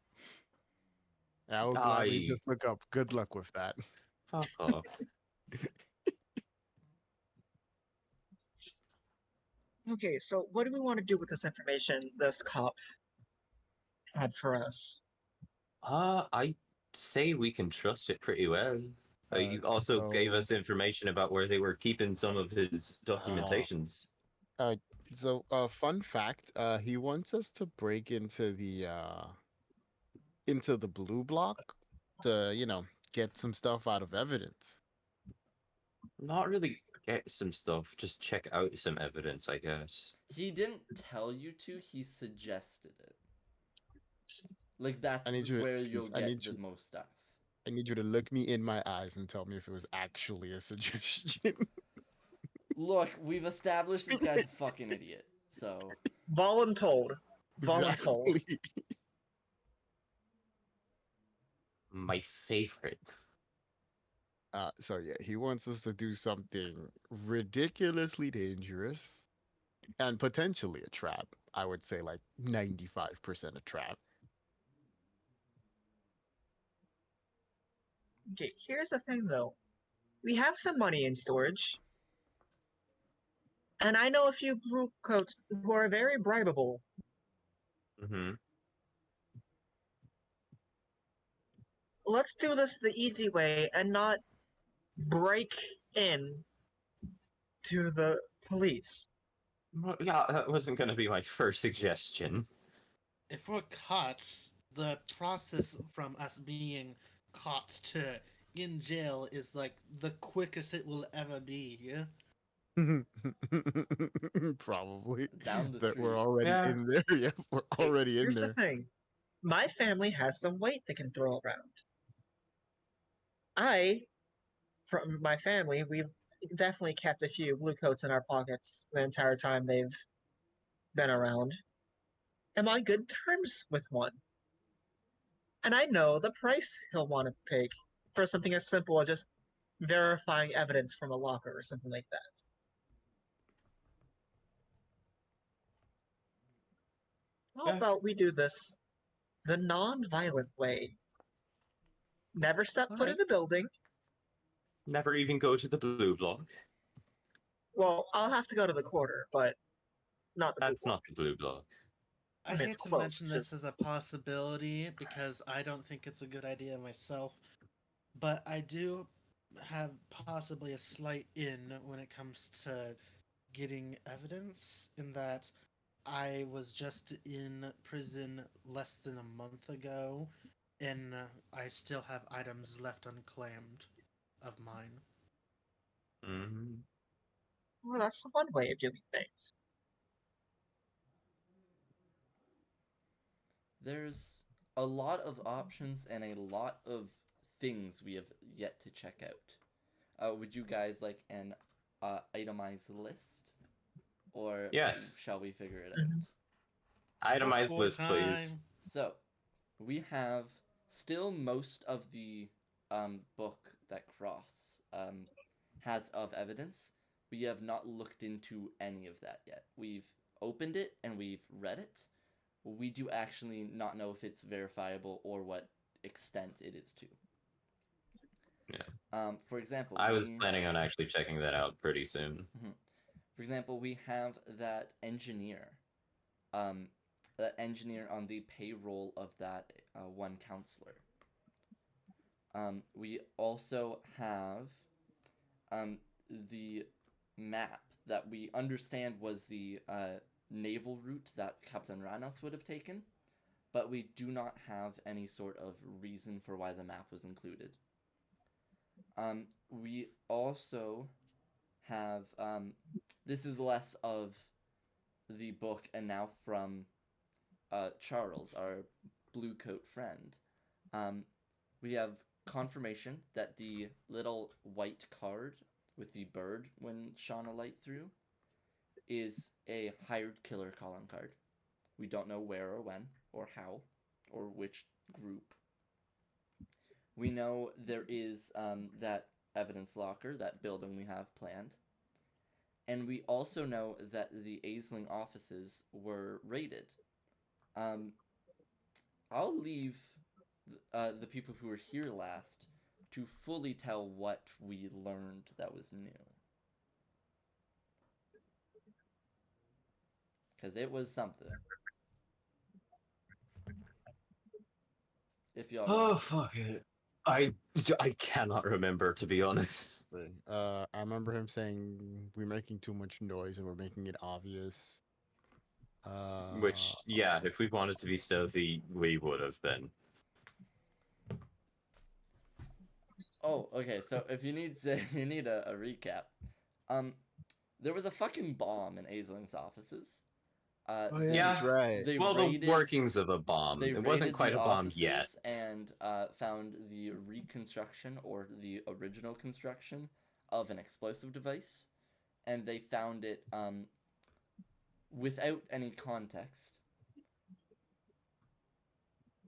I will gladly Aye. just look up. Good luck with that. Fuck off. Okay, so what do we want to do with this information this cop had for us? I say we can trust it pretty well. You also gave So, us information about where they were keeping some of his documentations. uh, fun fact, he wants us to break into the blue block to, get some stuff out of evidence. Not really get some stuff, just check out some evidence, I guess. He didn't tell you to, he suggested it. Like, that's I need you. where you'll I get need the you. most stuff. I need you to look me in my eyes and tell me if it was actually a suggestion. Look, we've established this guy's a fucking idiot. So, Voluntold. Voluntold. Exactly. My favorite. So yeah, he wants us to do something ridiculously dangerous and potentially a trap. I would say like 95% a trap. Okay, here's the thing though. We have some money in storage. And I know a few blue coats who are very bribable. Mm-hmm. Let's do this the easy way and not break in to the police. Well, yeah, that wasn't going to be my first suggestion. If we're caught, the process from us being caught to in jail is like the quickest it will ever be. Probably. Down the That we're street. already Yeah. in there. Yeah, we're Hey, already in here's the there. thing. My family has some weight they can throw around. From my family, we've definitely kept a few blue coats in our pockets the entire time they've been around. Am on good terms with one. And I know the price he'll want to pay for something as simple as just verifying evidence from a locker or something like that. How Yeah. about we do this the non-violent way? Never step foot in Alright. the building. Never even go to the blue block. Well, I'll have to go to the quarter, but not the blue That's block. not the blue block. I It's hate to close, mention it's this just- as a possibility because I don't think it's a good idea myself, but I do have possibly a slight in when it comes to getting evidence, in that I was just in prison less than a month ago, and I still have items left unclaimed of mine. Mm. Well, that's one way of doing things. There's a lot of options and a lot of things we have yet to check out. Would you guys like an itemized list? Or Yes. shall we figure it Mhm. out? Itemized Fuckboy list, please. time. So, we have still most of the book that Cross has of evidence. We have not looked into any of that yet. We've opened it and we've read it. We do actually not know if it's verifiable or what extent it is to. Yeah. For example, I was planning on actually checking that out pretty soon. For example, we have that engineer on the payroll of that one counselor. We also have the map that we understand was the naval route that Captain Ranos would have taken, but we do not have any sort of reason for why the map was included. We also have this is less of the book and now from Charles, our blue coat friend. We have confirmation that the little white card with the bird when shone a light through is a hired killer calling card. We don't know where or when or how or which group. We know there is that evidence locker, that building we have planned. And we also know that the Aisling offices were raided. I'll leave the people who were here last to fully tell what we learned that was new. Because it was something. If y'all Oh, fuck it. I cannot remember, to be honest. I remember him saying we're making too much noise and we're making it obvious. Which, yeah, if we wanted to be stealthy, we would have been. Oh, okay. So if you need a recap, there was a fucking bomb in Aisling's offices. Oh yeah, Yeah. that's right. They Well, raided, the workings of a bomb. They It wasn't raided quite the a bomb offices yet. and found the reconstruction or the original construction of an explosive device, and they found it without any context.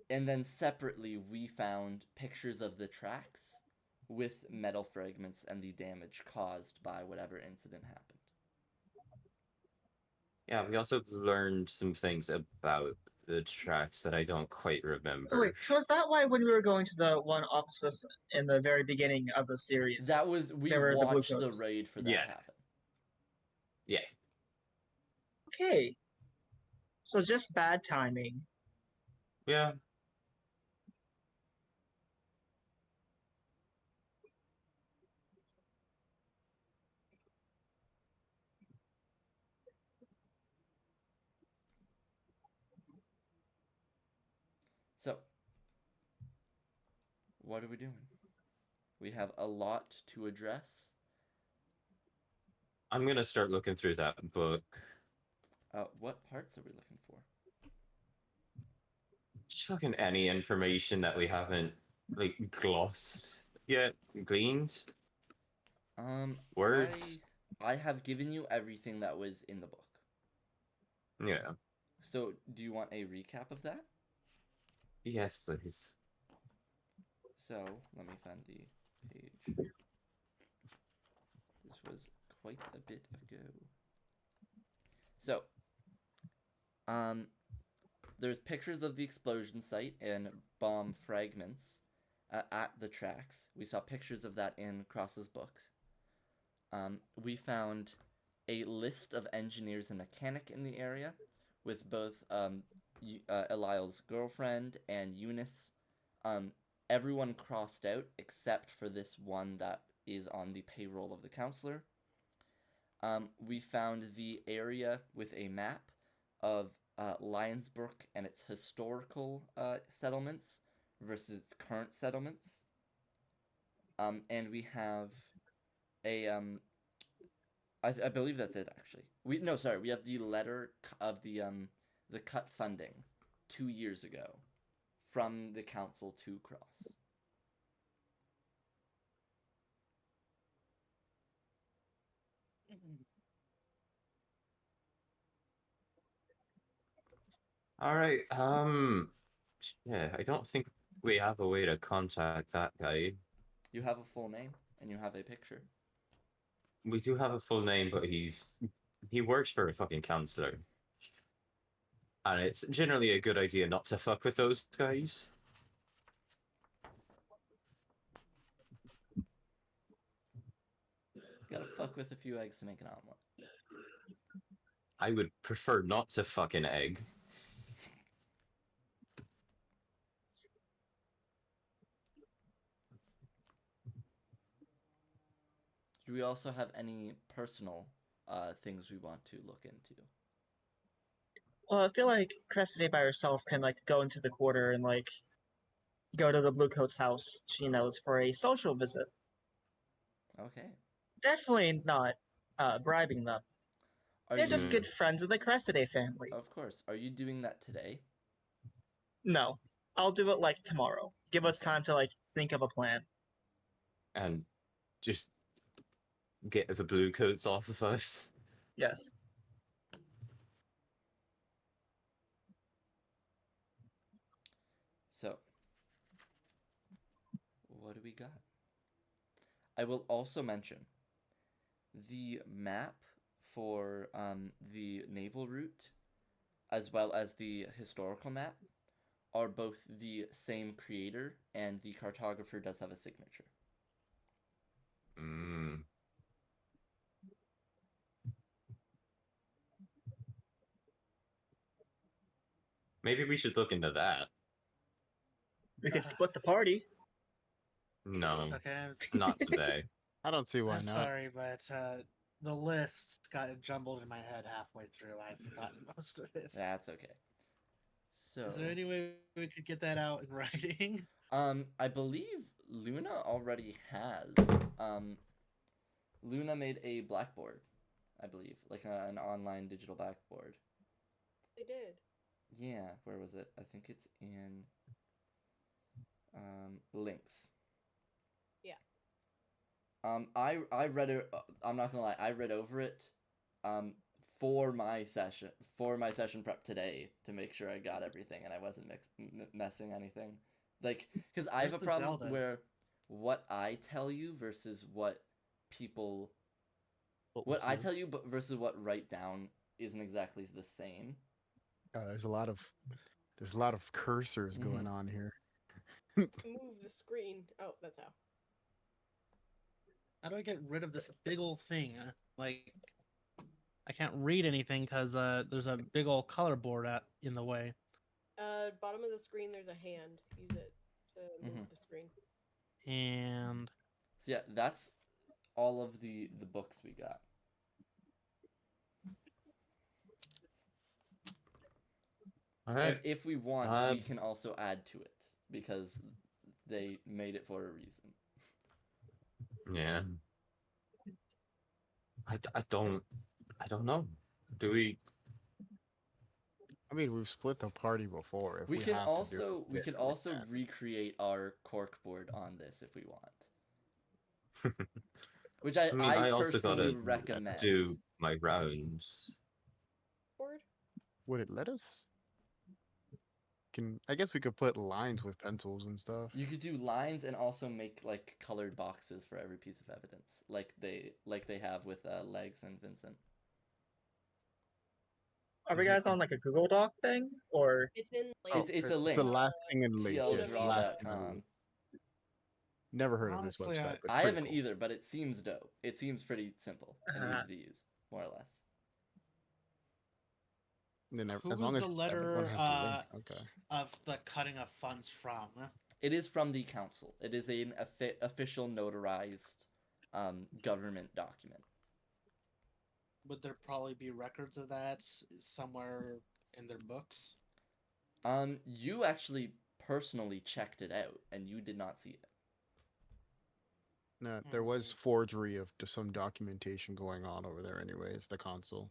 And then separately, we found pictures of the tracks with metal fragments and the damage caused by whatever incident happened. Yeah, we also learned some things about the tracks that I don't quite remember. Oh, wait, so is that why when we were going to the one office in the very beginning of the series, That was we there were the blue watched the coats? raid for that Yes. happen. Yeah. Okay. So just bad timing. Yeah. So, what are we doing? We have a lot to address. I'm gonna start looking through that book. What parts are we looking for? Just fucking any information that we haven't like glossed yet, gleaned. Words. I have given you everything that was in the book. Yeah. So, do you want a recap of that? Yes, please. So, let me find the page. This was quite a bit ago. So, there's pictures of the explosion site and bomb fragments at the tracks. We saw pictures of that in Cross's books. We found a list of engineers and mechanic in the area, with both Eliel's girlfriend and Eunice. Everyone crossed out except for this one that is on the payroll of the counselor. We found the area with a map of Lionsbrook and its historical settlements versus current settlements. And we have a I believe that's it actually. We have the letter of the cut funding 2 years ago from the council to Cross. All right. Yeah, I don't think we have a way to contact that guy. You have a full name and you have a picture. We do have a full name, but he works for a fucking counselor. And it's generally a good idea not to fuck with those guys. Gotta fuck with a few eggs to make an omelet. I would prefer not to fuck an egg. Do we also have any personal things we want to look into? Well, I feel like Cressida by herself can like go into the quarter and like go to the Bluecoat's house she knows for a social visit. Okay. Definitely not bribing them. Are They're you? just good friends of the Cressida family. Of course. Are you doing that today? No, I'll do it like tomorrow. Give us time to like think of a plan. And just get the blue coats off of us. Yes. So, what do we got? I will also mention the map for the naval route, as well as the historical map, are both the same creator, and the cartographer does have a signature. Mm. Maybe we should look into that. We could split the party. No, Okay, not today. I don't see why I'm not. sorry, but the list got jumbled in my head halfway through. I've forgotten most of it. That's okay. So, Is there any way we could get that out in writing? I believe Luna already has. Luna made a blackboard, I believe, like an online digital blackboard. They did. Yeah, where was it? I think it's in links. Yeah. I read it. I'm not gonna lie. I read over it, for my session prep today to make sure I got everything and I wasn't messing anything. Like, because I have a Where's the problem Zeldas? where what I tell you versus what people, what I tell you versus what write down isn't exactly the same. There's a lot of cursors going Mhm. on here. Move the screen. Oh, that's how. How do I get rid of this big old thing? Like, I can't read anything because there's a big old color board in the way. Bottom of the screen, there's a hand. Use it to move Mhm. the screen. And So yeah, that's all of the books we got. All And right. if we want, we can also add to it because they made it for a reason. Yeah. I don't know. Do we? I mean, we've split the party before. If We we can have to do also it, we can. recreate our cork board on this if we want. Which I mean, I I also personally gotta recommend. do my rounds. Board? Would it let us? Can I guess we could put lines with pencils and stuff. You could do lines and also make like colored boxes for every piece of evidence, like they have with Legs and Vincent. Are we guys on like a Google Doc thing or? It's in like Oh, It's a it's the link. last thing in the link. Yeah, it's the last thing in the tldraw.com. link. Never heard of this Honestly, website, but I pretty haven't cool. either, but it seems dope. It seems pretty simple and Uh, easy to use, more or less. And then Who as was long as the everyone letter has the link, okay. of the cutting of funds from? It is from the council. It is an official notarized government document. Would there probably be records of that somewhere in their books? You actually personally checked it out, and you did not see it. No, there was forgery of some documentation going on over there, anyways. The console.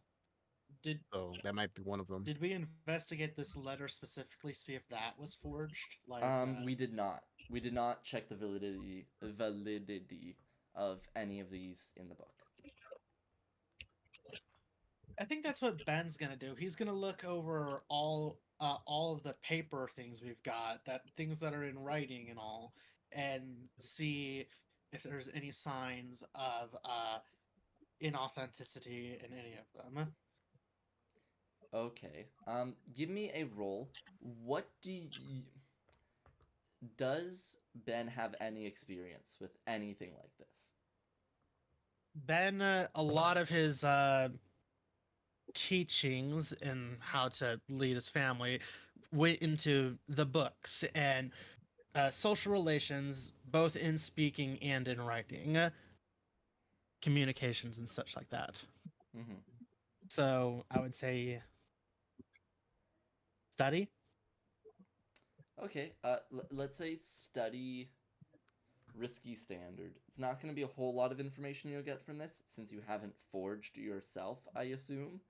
Did So that might be one of them. did we investigate this letter specifically, see if that was forged? Like, We did not. We did not check the validity of any of these in the book. I think that's what Ben's gonna do. He's gonna look over all of the paper things we've got, things that are in writing and all, and see if there's any signs of inauthenticity in any of them. Okay. Give me a roll. What does Ben have any experience with anything like this? Ben, a lot of his teachings in how to lead his family went into the books and social relations, both in speaking and in writing, communications and such like that. Mm-hmm. So I would say study. Okay. Let's say study risky standard. It's not going to be a whole lot of information you'll get from this since you haven't forged yourself, I assume.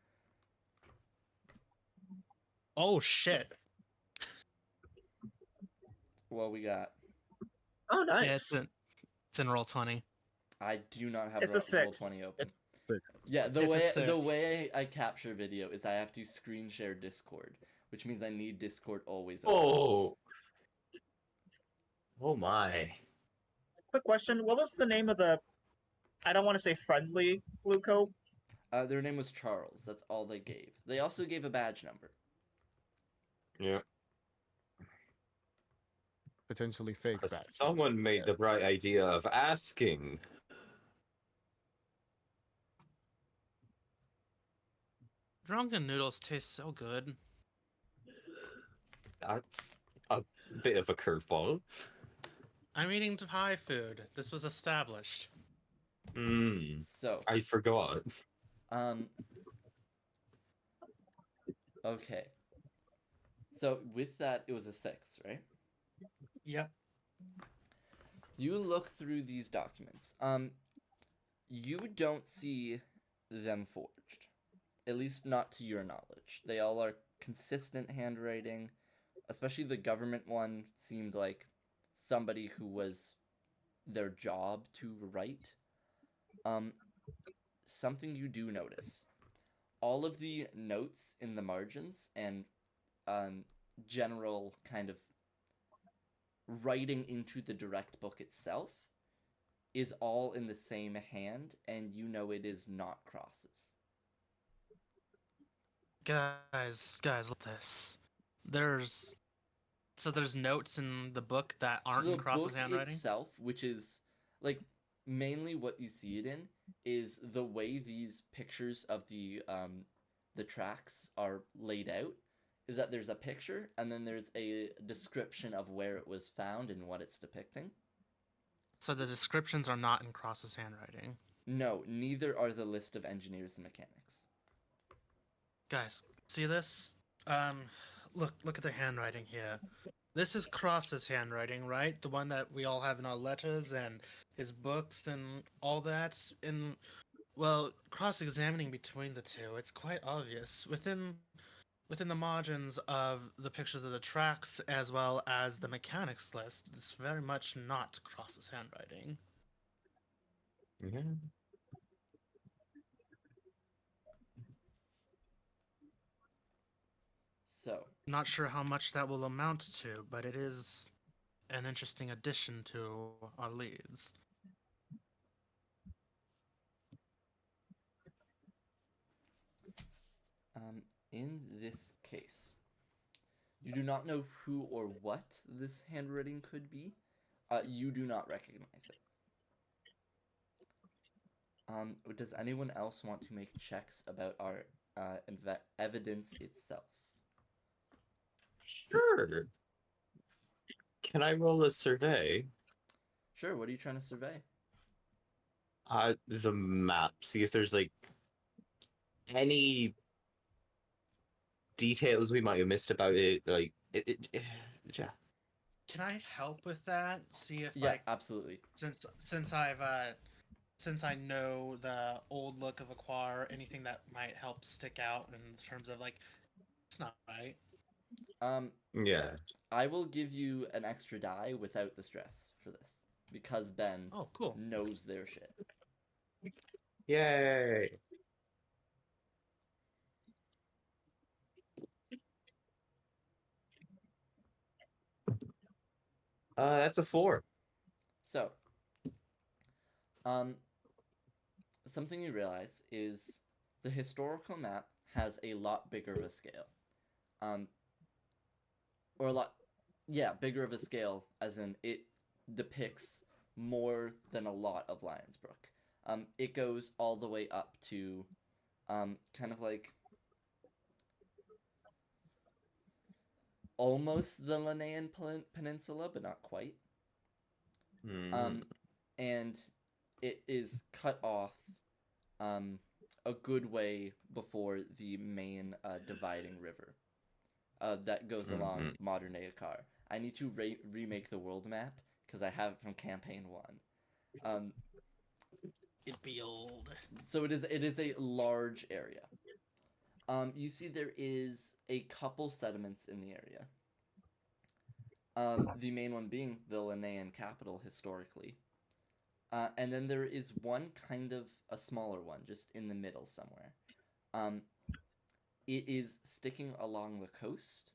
Oh shit! What we got? Oh, nice. Yeah, it's in roll 20. I do not have It's a roll 6. 20 open. Six. Yeah, It's a the 6. way I capture video is I have to screen share Discord, which means I need Discord always open. Oh. Oh my. Quick question: what was the name of the? I don't want to say friendly blue coat. Their name was Charles. That's all they gave. They also gave a badge number. Yeah. Potentially fake back. Someone made the bright idea of asking. Drunken noodles taste so good. That's a bit of a curveball. I'm eating Thai food. This was established. So, I forgot. Okay. So with that, it was a 6, right? Yep. You look through these documents. You don't see them forged. At least not to your knowledge. They all are consistent handwriting. Especially the government one seemed like somebody who was their job to write. Something you do notice. All of the notes in the margins and general kind of writing into the direct book itself is all in the same hand, and you know it is not crosses. Guys, look at this. There's notes in the book that aren't So in the Cross's book handwriting. itself, which is like mainly what you see it in, is the way these pictures of the tracks are laid out. Is that there's a picture and then there's a description of where it was found and what it's depicting. So the descriptions are not in Cross's handwriting. No, neither are the list of engineers and mechanics. Guys, see this? look at the handwriting here. This is Cross's handwriting, right? The one that we all have in our letters and his books and all that. And well, cross-examining between the two, it's quite obvious within the margins of the pictures of the tracks as well as the mechanics list. It's very much not Cross's handwriting. Yeah. So, Not sure how much that will amount to, but it is an interesting addition to our leads. in this case, you do not know who or what this handwriting could be. You do not recognize it. Does anyone else want to make checks about our evidence itself? Sure. Can I roll a survey? Sure, what are you trying to survey? The map. See if there's like any details we might have missed about it. Like yeah. Can I help with that? See if Yeah, like absolutely. since I know the old look of Aqquar, anything that might help stick out in terms of like it's not right. Yeah. I will give you an extra die without the stress for this because Ben Oh, cool. knows their shit. Yay. That's a 4. So, something you realize is the historical map has a lot bigger of a scale. Or a lot, yeah, bigger of a scale, as in it depicts more than a lot of Lionsbrook. It goes all the way up to, kind of like almost the Linnaean Peninsula, but not quite. And it is cut off a good way before the main dividing river that goes along modern day Aqquar. I need to remake the world map because I have it from campaign 1. It'd be old. So it is a large area. You see there is a couple settlements in the area. The main one being the Linnaean capital historically. And then there is one kind of a smaller one just in the middle somewhere. It is sticking along the coast,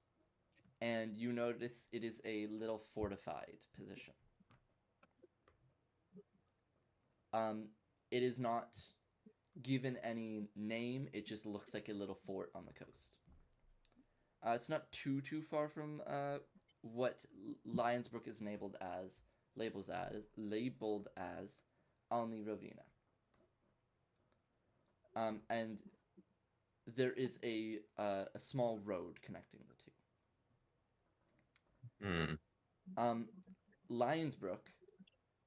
and you notice it is a little fortified position. It is not given any name, it just looks like a little fort on the coast. It's not too far from what Lionsbrook is labeled as Alni Rovina. And there is a small road connecting the two. Lionsbrook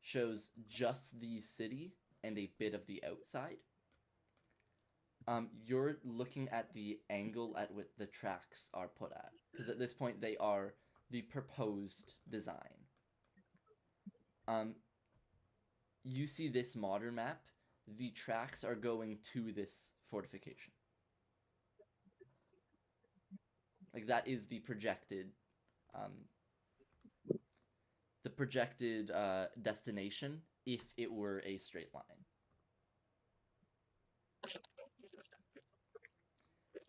shows just the city and a bit of the outside. You're looking at the angle at which the tracks are put at, because at this point they are the proposed design. You see this modern map, the tracks are going to this fortification. Like that is the projected destination if it were a straight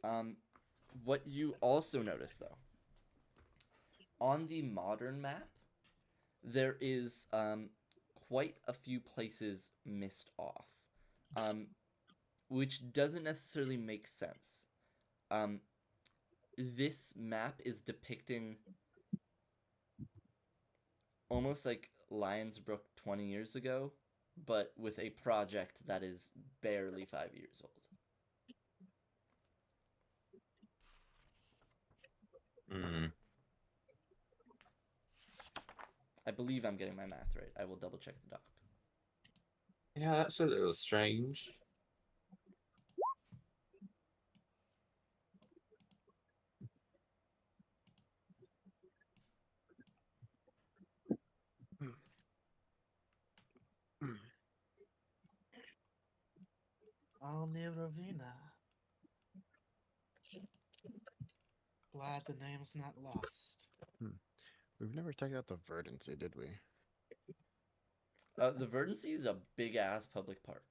line. What you also notice though, on the modern map, there is quite a few places missed off, which doesn't necessarily make sense. This map is depicting almost like Lionsbrook 20 years ago, but with a project that is barely 5 years old. I believe I'm getting my math right. I will double check the doc. Yeah, that's a little strange. near Ravina. Glad the name's not lost. We've never checked out the Verdancy, did we? The Verdancy is a big ass public park.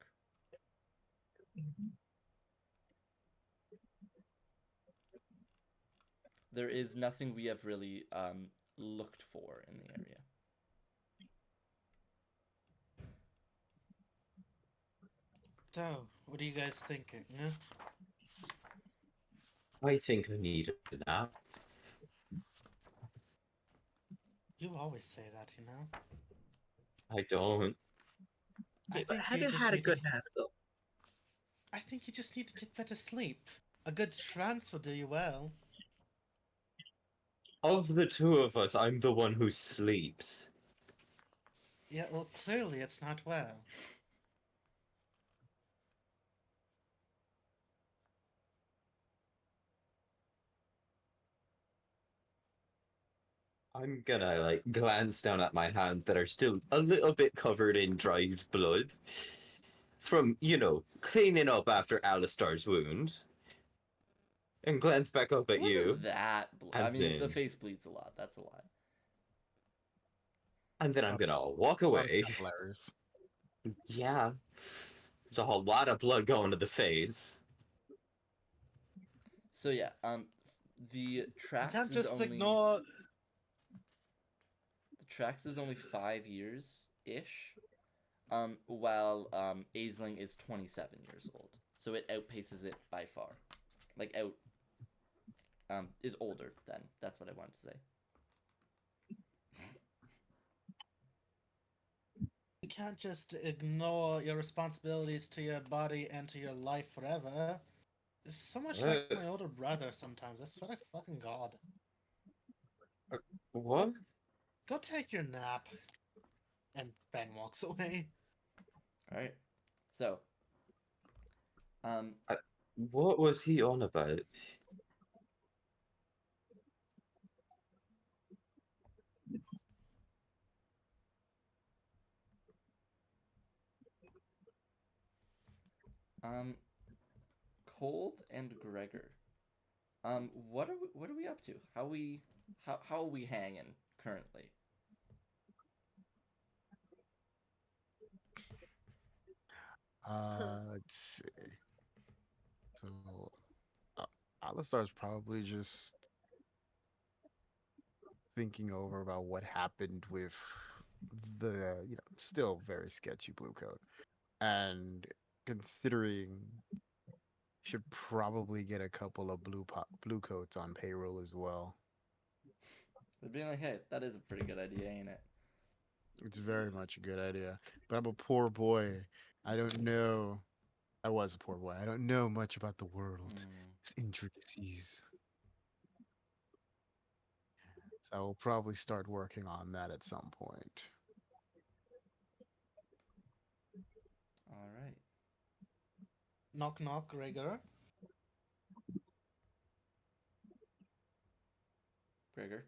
There is nothing we have really looked for in the area. So, what are you guys thinking? Huh? I think I need a nap. You always say that, you know. I don't. I But think have you you just had a need to- good nap though? I think you just need to get better sleep. A good trance will do you well. Of the two of us, I'm the one who sleeps. Yeah, well, clearly it's not well. I'm gonna like glance down at my hands that are still a little bit covered in dried blood from, cleaning up after Alistar's wounds. And glance back up It at you. wasn't that. I And mean, the then- face bleeds a lot. That's a lie. And then I'm gonna walk A lot of away. capillaries. Yeah. There's a whole lot of blood going to the face. So yeah, the You tracks can't is just only ignore. the tracks is only 5 years ish, while Aisling is 27 years old. So it outpaces it by far, like is older than. That's what I wanted to say. You can't just ignore your responsibilities to your body and to your life forever. It's so much like my older brother sometimes. I swear to fucking God. What? Go take your nap. And Ben walks away. All right. So, What was he on about? Cold and Gregor. What are we up to? How are we hanging currently? Let's see. So, Alistar's probably just thinking over about what happened with the, still very sketchy blue coat. And considering should probably get a couple of blue coats on payroll as well. They're being like, hey, that is a pretty good idea, ain't it? It's very much a good idea. But I'm a poor boy. I don't know. I was a poor boy. I don't know much about the world. Its intricacies. So I will probably start working on that at some point. All right. Knock knock, Gregor. Gregor.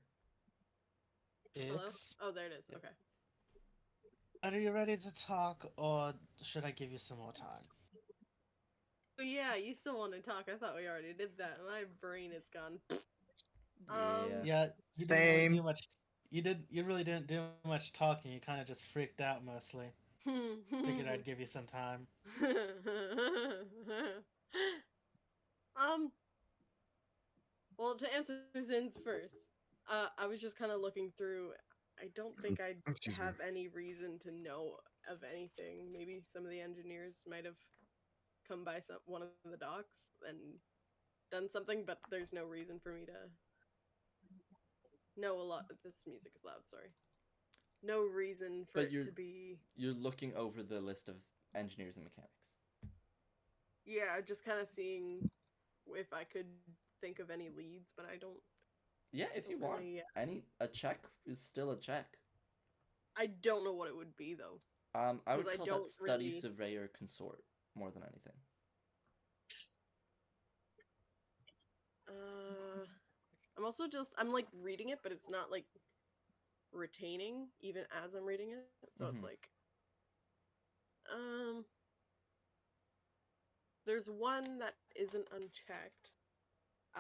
Hello? It's. Oh, there it is. Yep. Okay. Are you ready to talk, or should I give you some more time? Oh, yeah, you still want to talk. I thought we already did that. My brain is gone. Yeah. Yeah, you didn't really Same. do much. You really didn't do much talking. You kind of just freaked out mostly. Figured I'd give you some time. Well, to answer Zin's first, I was just kind of looking through. I don't think I Excuse me. have any reason to know of anything. Maybe some of the engineers might have come by one of the docks and done something, but there's no reason for me to know a lot. This music is loud. Sorry. No reason for But it to be. You're looking over the list of engineers and mechanics. Yeah, just kind of seeing if I could think of any leads, but I don't. Yeah, if you want. Really, A check is still a check. I don't know what it would be though. I would 'Cause I call don't that study, really- surveyor, consort more than anything. I'm also I'm like reading it, but it's not like retaining even as I'm reading it. So it's Mhm. like, there's one that isn't unchecked.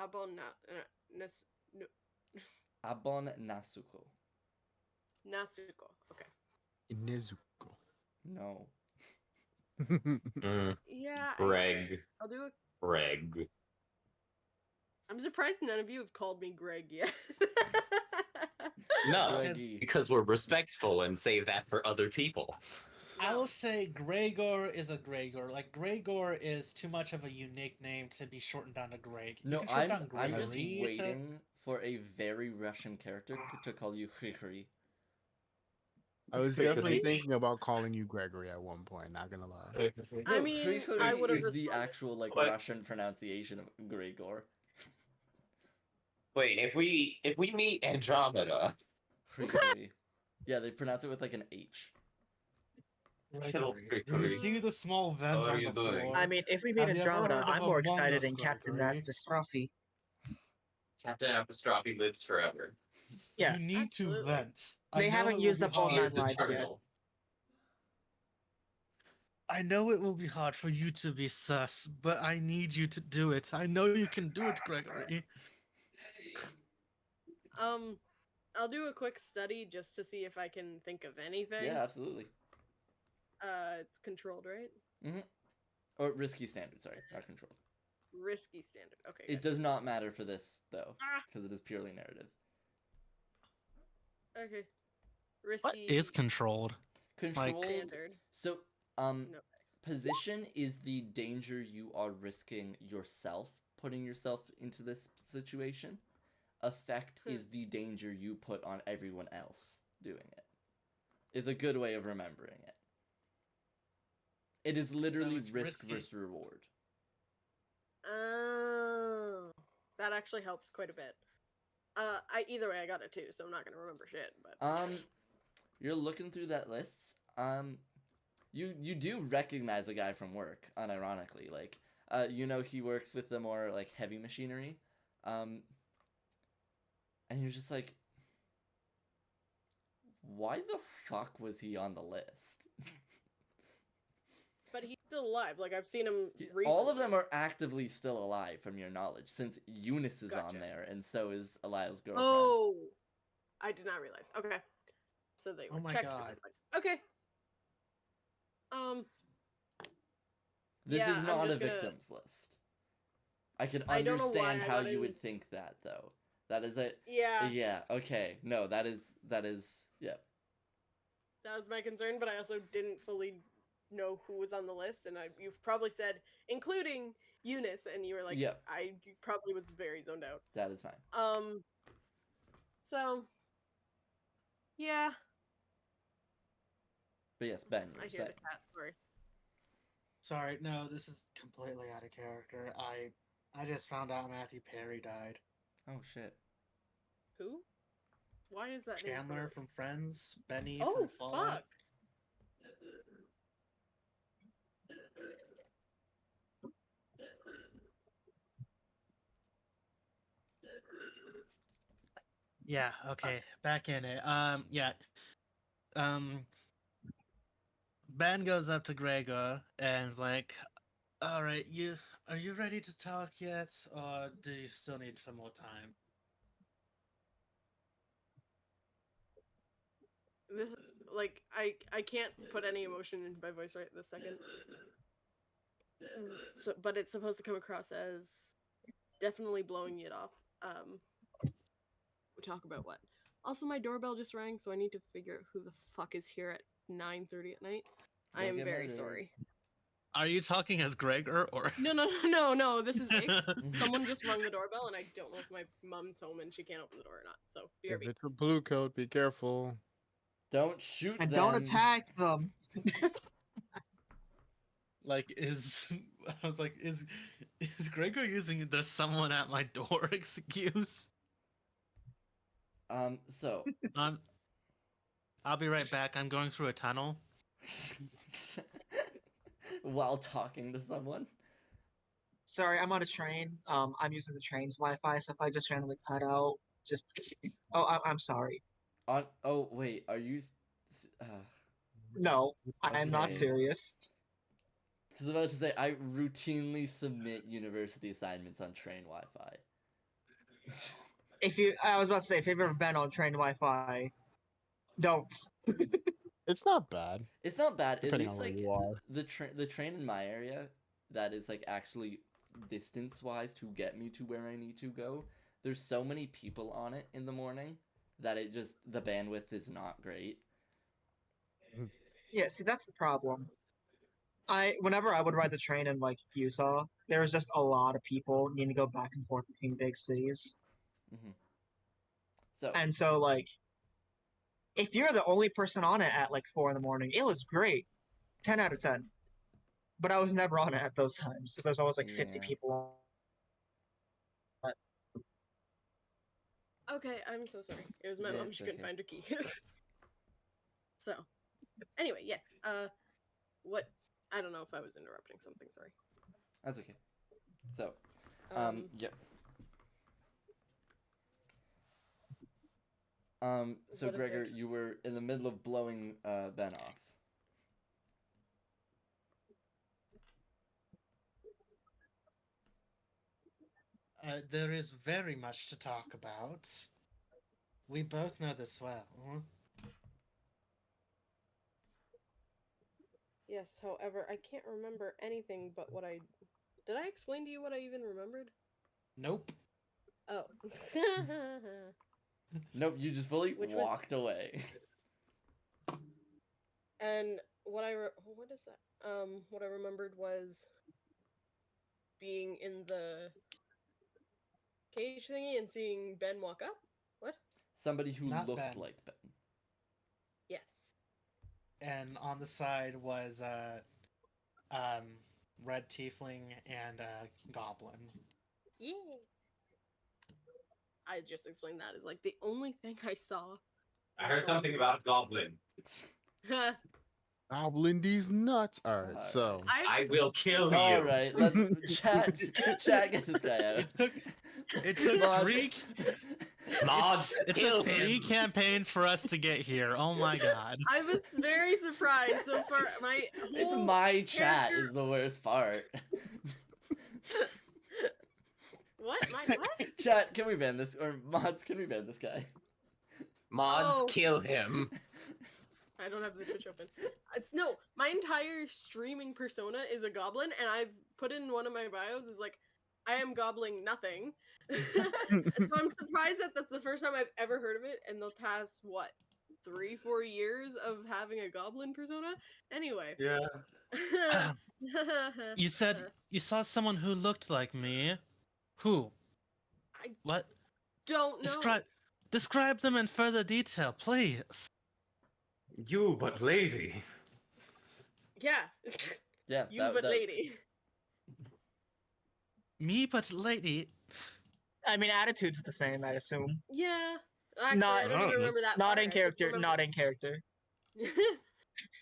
Abon Abon Nasuko. Nasuko. Okay. Nezuko. No. Yeah. Greg. I'll do it. Greg. I'm surprised none of you have called me Greg yet. No, Greggy. because we're respectful and save that for other people. I No. will say Gregor is a Gregor. Like Gregor is too much of a unique name to be shortened down to Greg. You No, can shorten down I'm just Gregory waiting for a very Russian character to call you Hrikri. I was Gregory. definitely thinking about calling you Gregory at one point, not gonna lie. I mean, Hrikri I would have is the responded. actual like What? Russian pronunciation of Gregor. Wait, if we meet Andromeda, Hrikri. Yeah, they pronounce it with like an H. Kill Gregory. Do you Gregory. see the small vent How are on you the doing? floor? I mean, if we meet Have you ever Andromeda, heard of I'm more Among excited Us, in Captain Gregory? Apostrophe. Captain Apostrophe lives forever. Yeah. You need to Absolutely. vent. They I know haven't it will used be up all She hard. is 9 lives yet. eternal. I know it will be hard for you to be sus, but I need you to do it. I know you can do it, Gregory. I'll do a quick study just to see if I can think of anything. Yeah, absolutely. It's controlled, right? Mm-hmm. Or risky standard, sorry, not controlled. Risky standard. Okay. It gotcha. does not matter for this though, Ah. because it is purely narrative. Okay. Risky. What is controlled? Controlled. standard? So, No. Thanks. position is the danger you are risking yourself, putting yourself into this situation. Effect is the danger you put on everyone else doing it. Is a good way of remembering it. It is literally it's risk risky. versus reward. Oh, that actually helps quite a bit. Either way, I got it too, so I'm not gonna remember shit. But You're looking through that list. You do recognize a guy from work, unironically. Like, he works with the more like heavy machinery. And you're just like, why the fuck was he on the list? But he's still alive. Like I've seen him. All of recently. them are actively still alive, from your knowledge, since Eunice is on Gotcha. there, and so is Elile's girlfriend. Oh, I did not realize. Okay, so they were Oh my checked or God. something. Okay. This Yeah, is I'm not a just gonna- victims list. I can I don't know why understand I how got you in- would think that, though. That is it. Yeah, Yeah. Okay. No, that is. Yeah. that was my concern, but I also didn't fully know who was on the list, and you've probably said including Eunice, and you were like, Yeah. I probably was very zoned out. That is fine. So yeah, But yes, Ben, you I were hear saying. the cat. Sorry. Sorry, no, this is completely out of character. I just found out Matthew Perry died. Oh shit. Who? Why is that name Chandler familiar? from Friends, Benny Oh from Fallout. fuck! Yeah, okay, back in it. Yeah. Ben goes up to Gregor and is like, "All right, are you ready to talk yet, or do you still need some more time?" This is like I can't put any emotion into my voice right this second. So, but it's supposed to come across as definitely blowing it off. We talk about what? Also, my doorbell just rang, so I need to figure out who the fuck is here at 9:30 at night. I Go am get very murdered. sorry. Are you talking as Gregor or? No. This is Ix. Someone just rung the doorbell, and I don't know if my mom's home and she can't open the door or not. So If BRB. it's a blue coat, be careful. Don't shoot And them. don't attack them. Like, I was like, is Gregor using "there's someone at my door" excuse? So. I'll be right back. I'm going through a tunnel. While talking to someone. Sorry, I'm on a train. I'm using the train's Wi-Fi, so if I just randomly cut out, just I'm sorry. Oh wait, are you? No, I am not Okay. serious. Because I was about to say, I routinely submit university assignments on train Wi-Fi. I was about to say, if you've ever been on train Wi-Fi, don't. It's not bad. It's not bad. At Depending least on where like you are. the train in my area that is like actually distance wise to get me to where I need to go. There's so many people on it in the morning that the bandwidth is not great. Yeah, see, that's the problem. Whenever I would ride the train in like Utah, there was just a lot of people needing to go back and forth between big cities, So and so like, if you're the only person on it at like 4 in the morning, it was great, 10 out of 10. But I was never on it at those times. So there's always like 50 Yeah. people on. Okay, I'm so sorry. It was my Yeah, mom. it's She couldn't okay. find her key. So, anyway, yes. What? I don't know if I was interrupting something. Sorry. that's okay. So yep. So What is Gregor, it? you were in the middle of blowing Ben off. There is very much to talk about. We both know this well. Yes. However, I can't remember anything but what I. Did I explain to you what I even remembered? Nope. Oh. Nope, you just fully Which was- walked away. And what what is that? What I remembered was being in the cage thingy and seeing Ben walk up. What? Somebody who Not looked Ben. like Ben. Yes. And on the side was red tiefling and goblin. Yay. I just explained that as like the only thing I saw. I heard So- something about a goblin. Gobbling these nuts. Alright, Alright. so I will kill you. All right, let's chat. Get this guy out. It took Mods. three. Mods, It kill took three him. campaigns for us to get here. Oh my god. I was very surprised. So for my It's whole my chat character- is the worst part. What? My what? Chat, can we ban this? Or mods, can we ban this guy? Mods, Oh. kill him. I don't have the Twitch open. My entire streaming persona is a goblin, and I've put in one of my bios is like, I am gobbling nothing. So I'm surprised that that's the first time I've ever heard of it in the past, 3-4 years of having a goblin persona? Anyway. Yeah. You said you saw someone who looked like me. Who? I What? don't know. Describe them in further detail, please. You, but lady. Yeah. Yeah, You but lady. Me, but lady. I mean, attitude's the same, I assume. Yeah. Actually, Not- I don't even remember that. Not part. in I just character. remember- Not in character.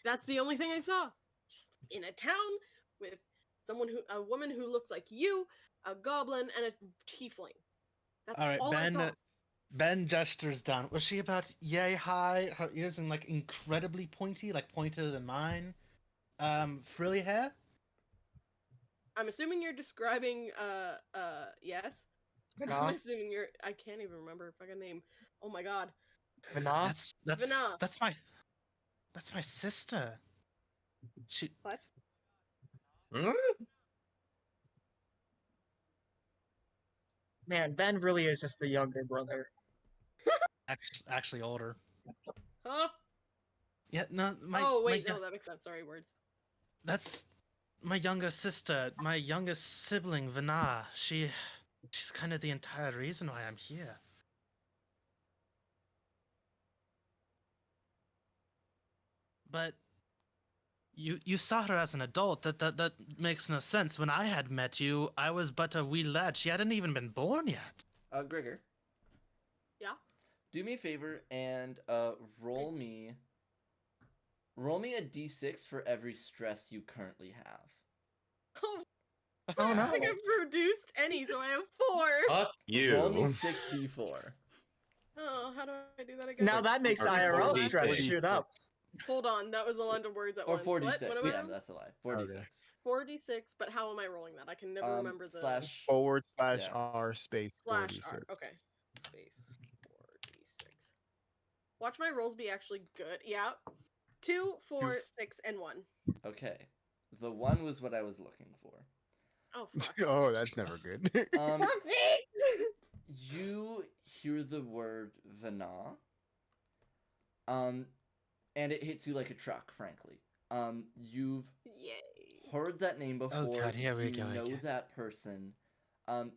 That's the only thing I saw. Just in a town with a woman who looks like you, a goblin, and a tiefling. That's All right, all I saw. Ben gestures down. Was she about yay high? Her ears and like incredibly pointy, like pointier than mine. Frilly hair. I'm assuming you're describing. Yes. I'm Vana? assuming you're. I can't even remember if I can name. Oh my god. Vana? That's Vana. that's my sister. She What? Hmm? Man, Ben really is just the younger brother. actually older. Huh? Yeah, no, Oh wait, no, that makes sense. Sorry, words. that's my younger sister, my youngest sibling, Vana. She's kind of the entire reason why I'm here. But you saw her as an adult. That makes no sense. When I had met you, I was but a wee lad. She hadn't even been born yet. Gregor. Yeah? Do me a favor and roll me a d6 for every stress you currently have. Oh, Oh I no. don't think I've produced any, so I have 4. Fuck Roll me you. 6d4. Oh, how do I do that again? Now that makes Or IRL 46. stress shoot up. Hold on, that was a lot of words at Or once. What? 46. What am I Yeah, on? that's a lie. 46. 4d6, but how am I rolling that? I can never remember the slash. /r Yeah. space slash 4d6. r. Okay. Space 4d6. Watch my rolls be actually good. Yeah. 2, 4, 6, and 1. Okay. The 1 was what I was looking for. Oh fuck. Oh, that's never good. Um, Fuck's sake! you hear the word Vana. And it hits you like a truck, frankly. You've Yay. heard that name before. God, here we you go know again. that person.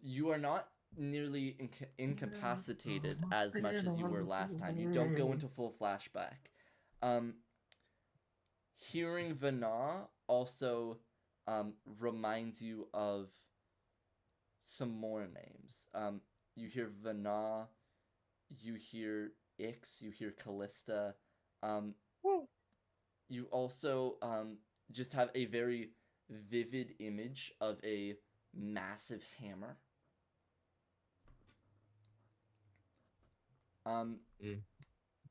You are not nearly incapacitated as much as you were last time. You don't go into full flashback. Hearing Vana also reminds you of some more names. You hear Vana, you hear Ix, you hear Callista. You also just have a very vivid image of a massive hammer.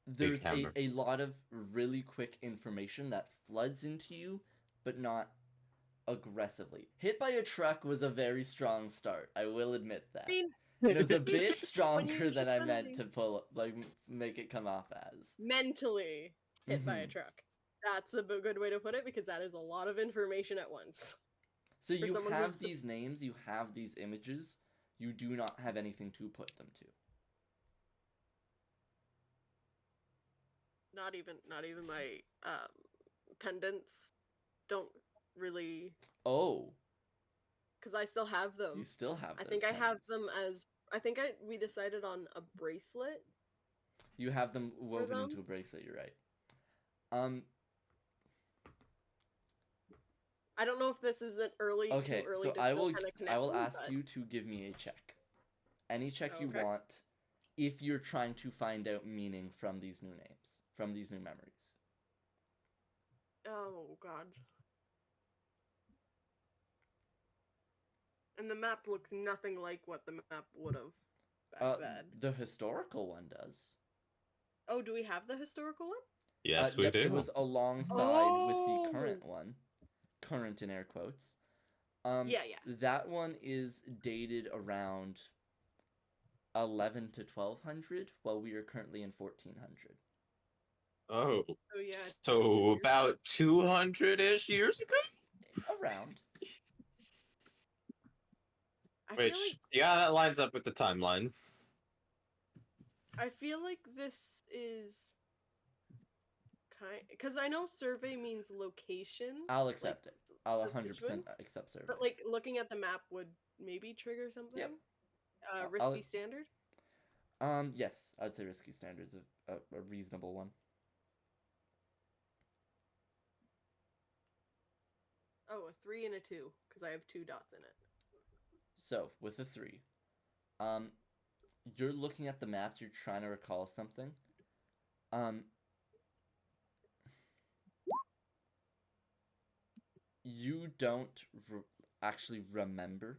There's hammer. a lot of really quick information that floods into you, but not aggressively. Hit by a truck was a very strong start. I will admit that. I mean, It was a bit when you stronger than I meant literally- to pull, like, make it come off as. mentally hit by a Mhm. truck. That's a good way to put it because that is a lot of information at once. So For you someone have who's- these names, you have these images, you do not have anything to put them to. Not even my pendants don't really, Oh, because I still have them. you still have I those think I have pendants. them as we decided on a bracelet. You have them woven them? into a bracelet, you're right. I don't know if this isn't Okay, too early so to I still will kind of connect I will them, ask but- you to give me a check. Any check you Okay. want if you're trying to find out meaning from these new names, from these new memories. Oh god. And the map looks nothing like what the map would have back then. The historical one does. Oh, do we have the historical one? Yes, we Yep, do. it was alongside with the current one. Current in air quotes. Yeah. That one is dated around 11 to 1200, while we are currently in 1400. Oh, Oh yeah. so about 200-ish years ago? Around. I Which, feel like yeah, that lines up with the timeline. this is because I know survey means location. I'll accept it. I'll the 100% Richmond, accept survey. But like looking at the map would maybe trigger something. Yep. Risky standard. Yes, I'd say risky standard's a reasonable one. Oh, a 3 and a 2 because I have 2 dots in it. So, with a 3, you're looking at the maps, you're trying to recall something. You don't actually remember.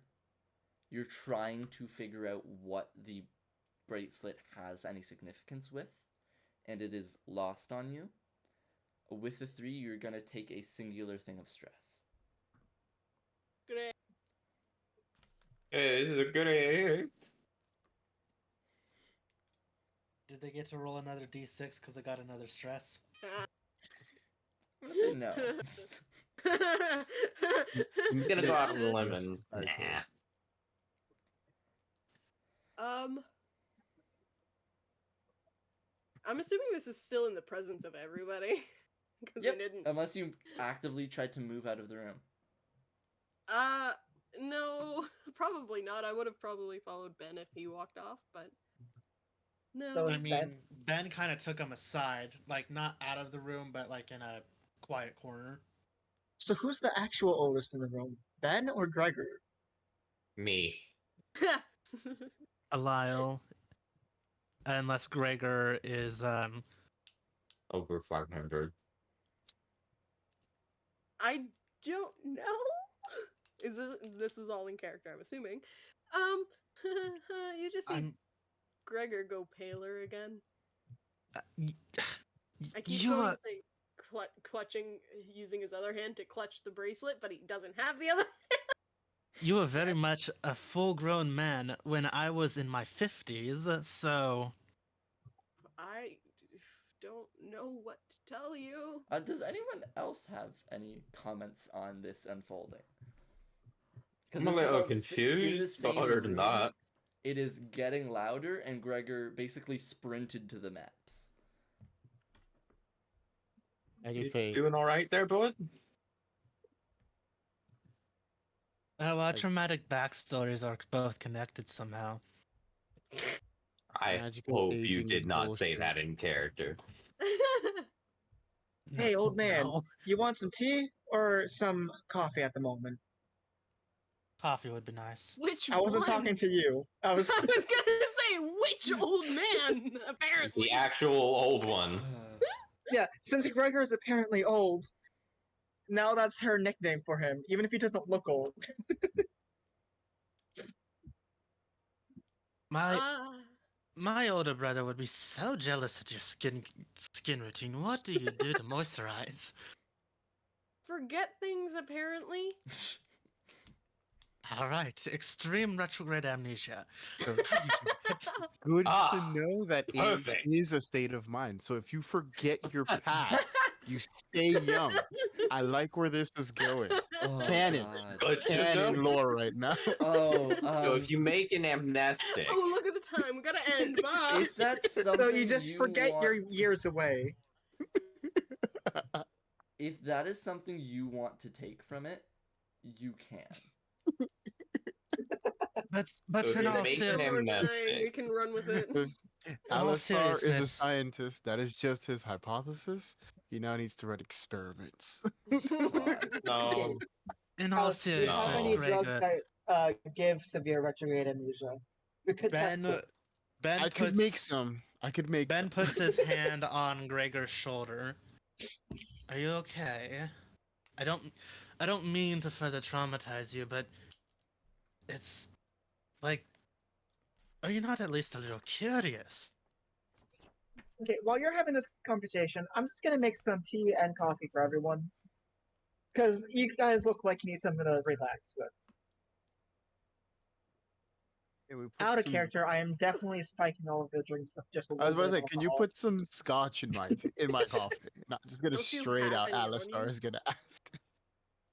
You're trying to figure out what the bracelet has any significance with, and it is lost on you. With a 3, you're gonna take a singular thing of stress. Great. Hey, this is a good egg. Did they get to roll another d6 because they got another stress? I'm gonna say no. I'm gonna go out on a lemon. Okay. Nah. I'm assuming this is still in the presence of everybody. Because Yep, we didn't. unless you actively tried to move out of the room. No, probably not. I would have probably followed Ben if he walked off, but no. So I is mean, Ben- Ben kind of took him aside, like not out of the room, but like in a quiet corner. So who's the actual oldest in the room? Ben or Gregor? Me. Lyle, unless Gregor is Over 500. I don't know. This was all in character? I'm assuming. You just see I'm Gregor go paler again. y- I keep you going are to say clutching, using his other hand to clutch the bracelet, but he doesn't have the other. You were very much a full-grown man when I was in my 50s, so I don't know what to tell you. Does anyone else have any comments on this unfolding? 'Cause I'm a this is little all in the confused, but same other than room. that, It is getting louder, and Gregor basically sprinted to the maps. I you just say, doing all right there, bud? our traumatic backstories are both connected somehow. I magical hope you aging is did not say bullshit. that in character. Hey, old man, No. you want some tea or some coffee at the moment? Coffee would be nice. Which I wasn't one? talking to you. I was. I was gonna say which old man. Apparently, The actual old one. Yeah, since Gregor is apparently old, now that's her nickname for him, even if he doesn't look old. My older brother would be so jealous of your skin routine. What do you do to moisturize? forget things apparently. All right, extreme retrograde amnesia. So, good Ah, to know that age perfect. is a state of mind. So if you forget your past, you stay young. I like where this is going. Oh, Canon. God. Good to Canon know. lore right now. Oh, So if you make an amnestic, Oh, look at the time. We gotta end. Bye. if that's something So you just forget want, your years away. if that is something you want to take from it, you can. But So in you're all making One ser- more amnestic. time. We can run with it. all Alistar is a seriousness, scientist. That is just his hypothesis. He now needs to run experiments. No, in all Alice, do you have seriousness, any drugs Gregor, that give severe retrograde amnesia? We could test Ben this. Ben I could make puts some. I could make Ben some. puts his hand on Gregor's shoulder. Are you okay? I don't mean to further traumatize you, but it's like, are you not at least a little curious? Okay, while you're having this conversation, I'm just gonna make some tea and coffee for everyone. Because you guys look like you need something to relax with. Can we put Out of some- character, I am definitely spiking all of the drinks with just a I was little about to bit say, of can you alcohol. put some scotch in my coffee? Not just gonna Don't you straight have out. any on Alistar you? is gonna ask.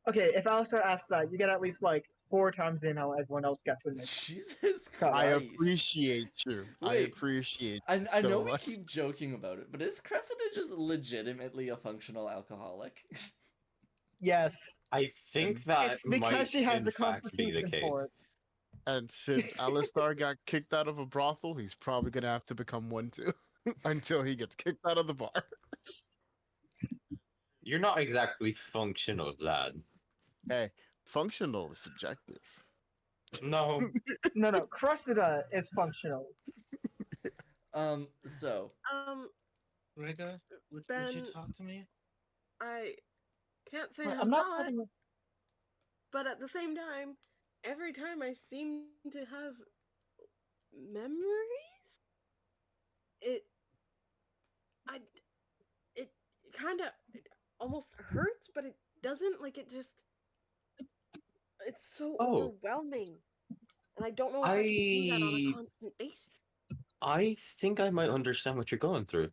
Okay, if Alistair asks that, you get at least like 4 times the amount everyone else gets in it. Jesus I I Christ. appreciate you. I Wait, appreciate I you know so we much. keep joking about it, but is Cressida just legitimately a functional alcoholic? Yes, I think that it's because might she has in the fact be the constitution case. for it. And since Alistar got kicked out of a brothel, he's probably gonna have to become one too, until he gets kicked out of the bar. You're not exactly functional, lad. Hey, functional is subjective. No. No, Cressida is functional. So, Um, Gregor, would you Ben- talk to me? I can't say I'm I'm not not, having. but at the same time, every time I seem to have memories, it kind of almost hurts, but it doesn't. Like it just, it's so Oh. overwhelming, and I don't know if I can do that on a I constant basis. I think I might understand what you're going through.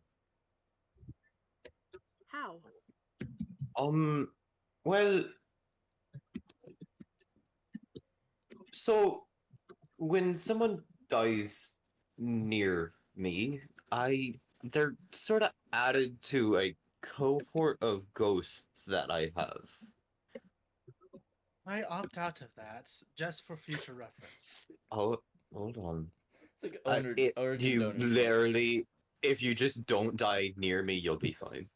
How? Well, so when someone dies near me, they're sort of added to a cohort of ghosts that I have. I opt out of that just for future reference. Oh, hold on. it's like origin You donor. literally, if you just don't die near me, you'll be fine.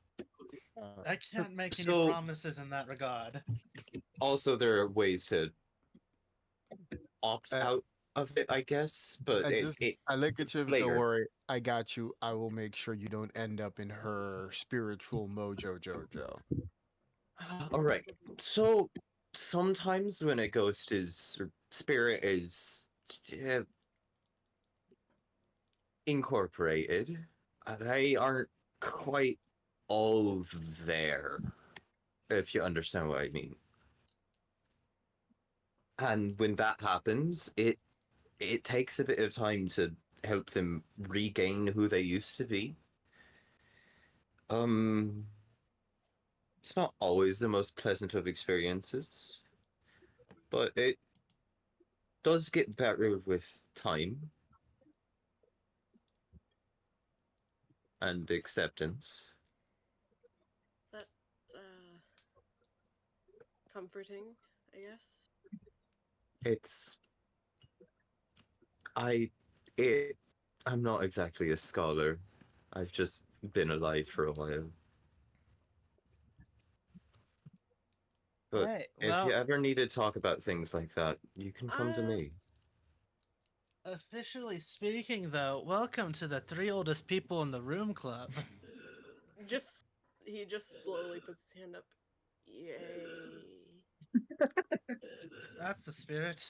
I can't make any So- promises in that regard. Also, there are ways to opt Uh, out of it, I guess, but I look at you. later. Don't worry, I got you. I will make sure you don't end up in her spiritual mojo jojo. All right. So sometimes when a ghost is or spirit is uh, incorporated, they aren't quite all there, if you understand what I mean. And when that happens, it takes a bit of time to help them regain who they used to be. It's not always the most pleasant of experiences, but it does get better with time and acceptance. That's comforting, I guess. It's I it I'm not exactly a scholar. I've just been alive for a while. But Hey, if you well, ever need to talk about things like that, you can come to me. officially speaking, though, welcome to the 3 oldest people in the room club. Just he just slowly puts his hand up. Yay. That's the spirit.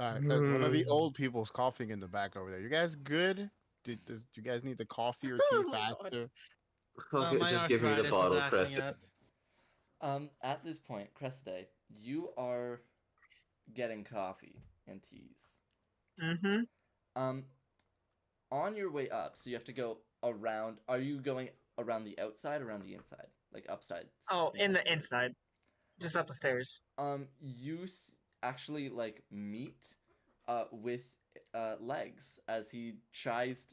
Alright, one of the old people's coughing in the back over there. You guys good? Do you guys need the coffee or tea Oh my god. faster? Fuck it, My just give me the arthritis is bottle, acting Crescent. up. At this point, Cressday, you are getting coffee and teas. Mm-hmm. On your way up, so you have to go around. Are you going around the outside, or around the inside, like upside? Oh, in the stairs? inside. Just up the stairs. You actually like meet, with legs as he tries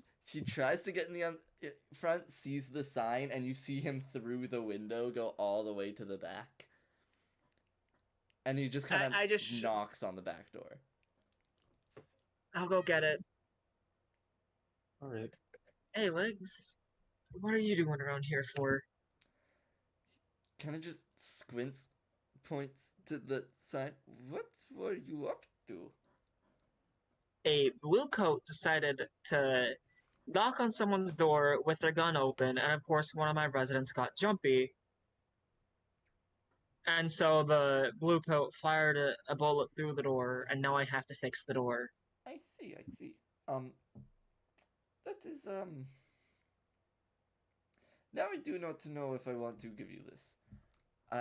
to get in the front, sees the sign, and you see him through the window go all the way to the back, and he just kind of I just knocks on the back door. I'll go get it. Alright. Hey, Legs. What are you doing around here for? Kind of just squints, points to the sign. What were you up to? A blue coat decided to knock on someone's door with their gun open, and of course, one of my residents got jumpy. And so the blue coat fired a bullet through the door, and now I have to fix the door. I see, I see. That is, now I do not know if I want to give you this.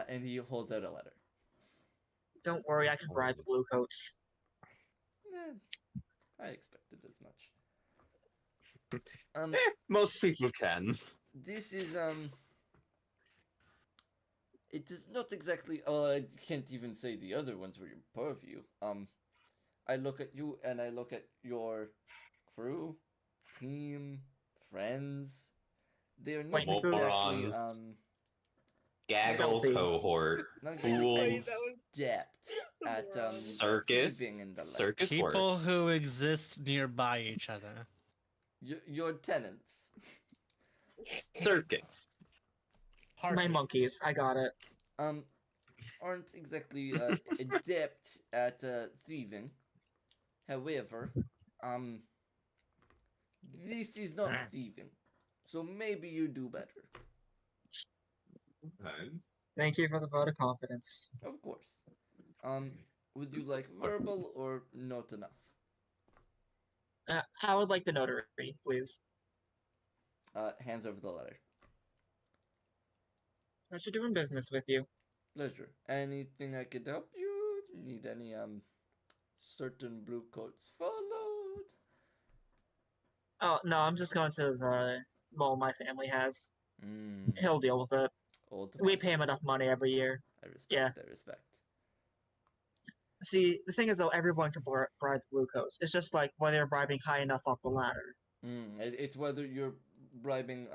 And he holds out a letter. Don't worry, I can bribe the blue coats. I expected as much. Most people can. This is, it is not exactly, well, I can't even say the other ones were your purview. I look at you and I look at your crew, team, friends. They're not Wait, this is- exactly, Morons. Gaggle Stealthy. cohort. not exactly Fools. adept at, Morons. Circus. living in the light. Circus People works. who exist nearby each other. Your tenants. Circus. My Party. monkeys, I got it. Aren't exactly adept at thieving. However, this is not thieving, so maybe you do better. Thank you for the vote of confidence. Of course. Would you like verbal or not enough? I would like the notary, please. Hands over the letter. Pleasure doing business with you. Pleasure. Anything I could help you? Need any certain blue coats followed? Oh no, I'm just going to the mall my family has. Mm, He'll deal with it. old We man. pay him enough money every year. I respect. Yeah. I respect. See, the thing is though, everyone can bribe blue coats. It's just like whether you're bribing high enough up the ladder. It's whether you're bribing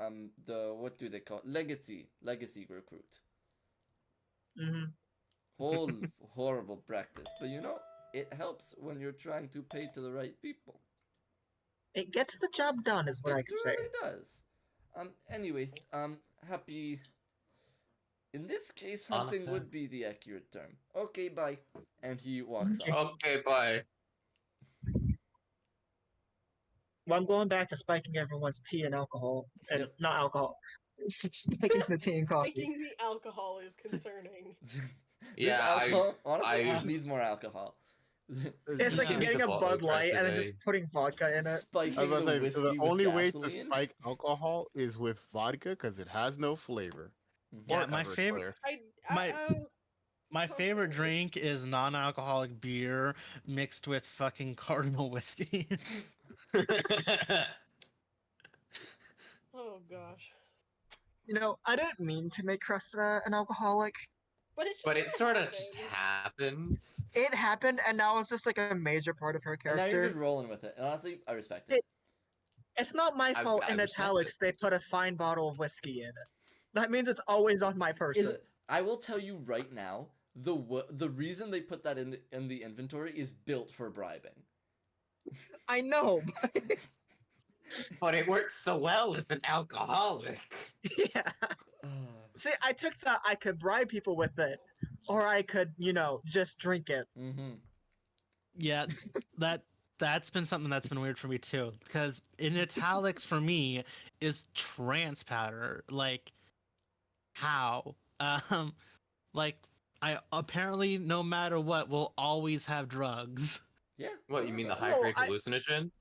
the, what do they call it? Legacy recruit. Horrible practice, but it helps when you're trying to pay to the right people. It gets the job done, is what I can say. It really does. Anyways, happy. In this case, hunting Hanukkah. would be the accurate term. Okay, bye. And he walks off. Okay, bye. Well, I'm going back to spiking everyone's tea and alcohol. And Yep. not alcohol. Spiking the tea and coffee. Making the alcohol is concerning. This Yeah, alcohol, honestly, I- needs more alcohol. It's It's just like give me getting the a bottle Bud Light and then aggressively. just putting vodka in it. I was Spiking about to the say whiskey the with only way to gasoline. spike alcohol is with vodka because it has no flavor. Mhm. Yeah, Or my favorite Everclear. my my favorite Controversial. drink is non-alcoholic beer mixed with fucking Cardinal whiskey. Oh gosh. I didn't mean to make Cresta an alcoholic. But it it sort of happened. just happens. It happened, and now it's just like a major part of her And now you're character. just rolling with it. And honestly, I respect it. It- It's not my fault I in respect italics it. they put a fine bottle of whiskey in it. That means it's always on my person. I will tell you right now, the reason they put that in the inventory is built for bribing. I know. But it works so well as an alcoholic. Yeah. See, I took that I could bribe people with it, or I could, just drink it. Mm-hmm. Yeah, that's been something that's been weird for me too. Because in italics for me is trance powder. Like how? Like I apparently no matter what will always have drugs. Yeah. What, you mean the whatever. high No, grade I- hallucinogen?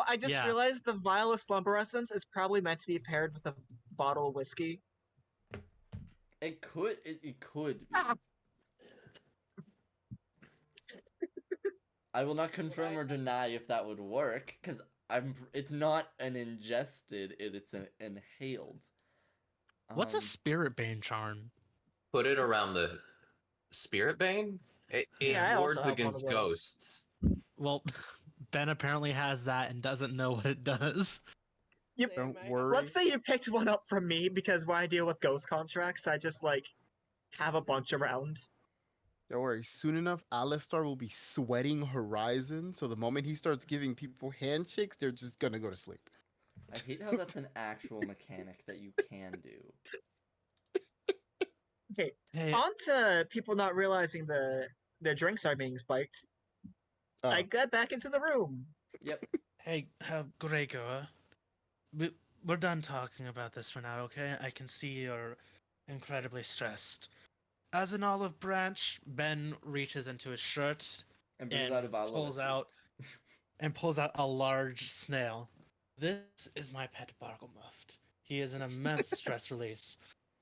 I just Yeah. realized the vial of slumber essence is probably meant to be paired with a bottle of whiskey. It could. It could be. I will not confirm or deny if that would work, because It's not an ingested. It's an inhaled. What's a Um, spirit bane charm? Put it around the spirit bane? It Yeah, I also wards have one against of those. ghosts. Well, Ben apparently has that and doesn't know what it does. Yep. Same, Don't I have worry. Let's say you picked one up from me because when I deal with ghost contracts, I just have a bunch around. Don't worry. Soon enough, Alistar will be sweating Horizon. So the moment he starts giving people handshakes, they're just gonna go to sleep. I hate how that's an actual mechanic that you can do. Okay, Hey, on to people not realizing their drinks are being spiked. I got back into the room. Yep. hey, Gregor. We're done talking about this for now, okay? I can see you're incredibly stressed. As an olive branch, Ben reaches into his shirt And brings and out a bottle pulls of out a large snail. This is my pet Barglemuft. He is an immense stress release.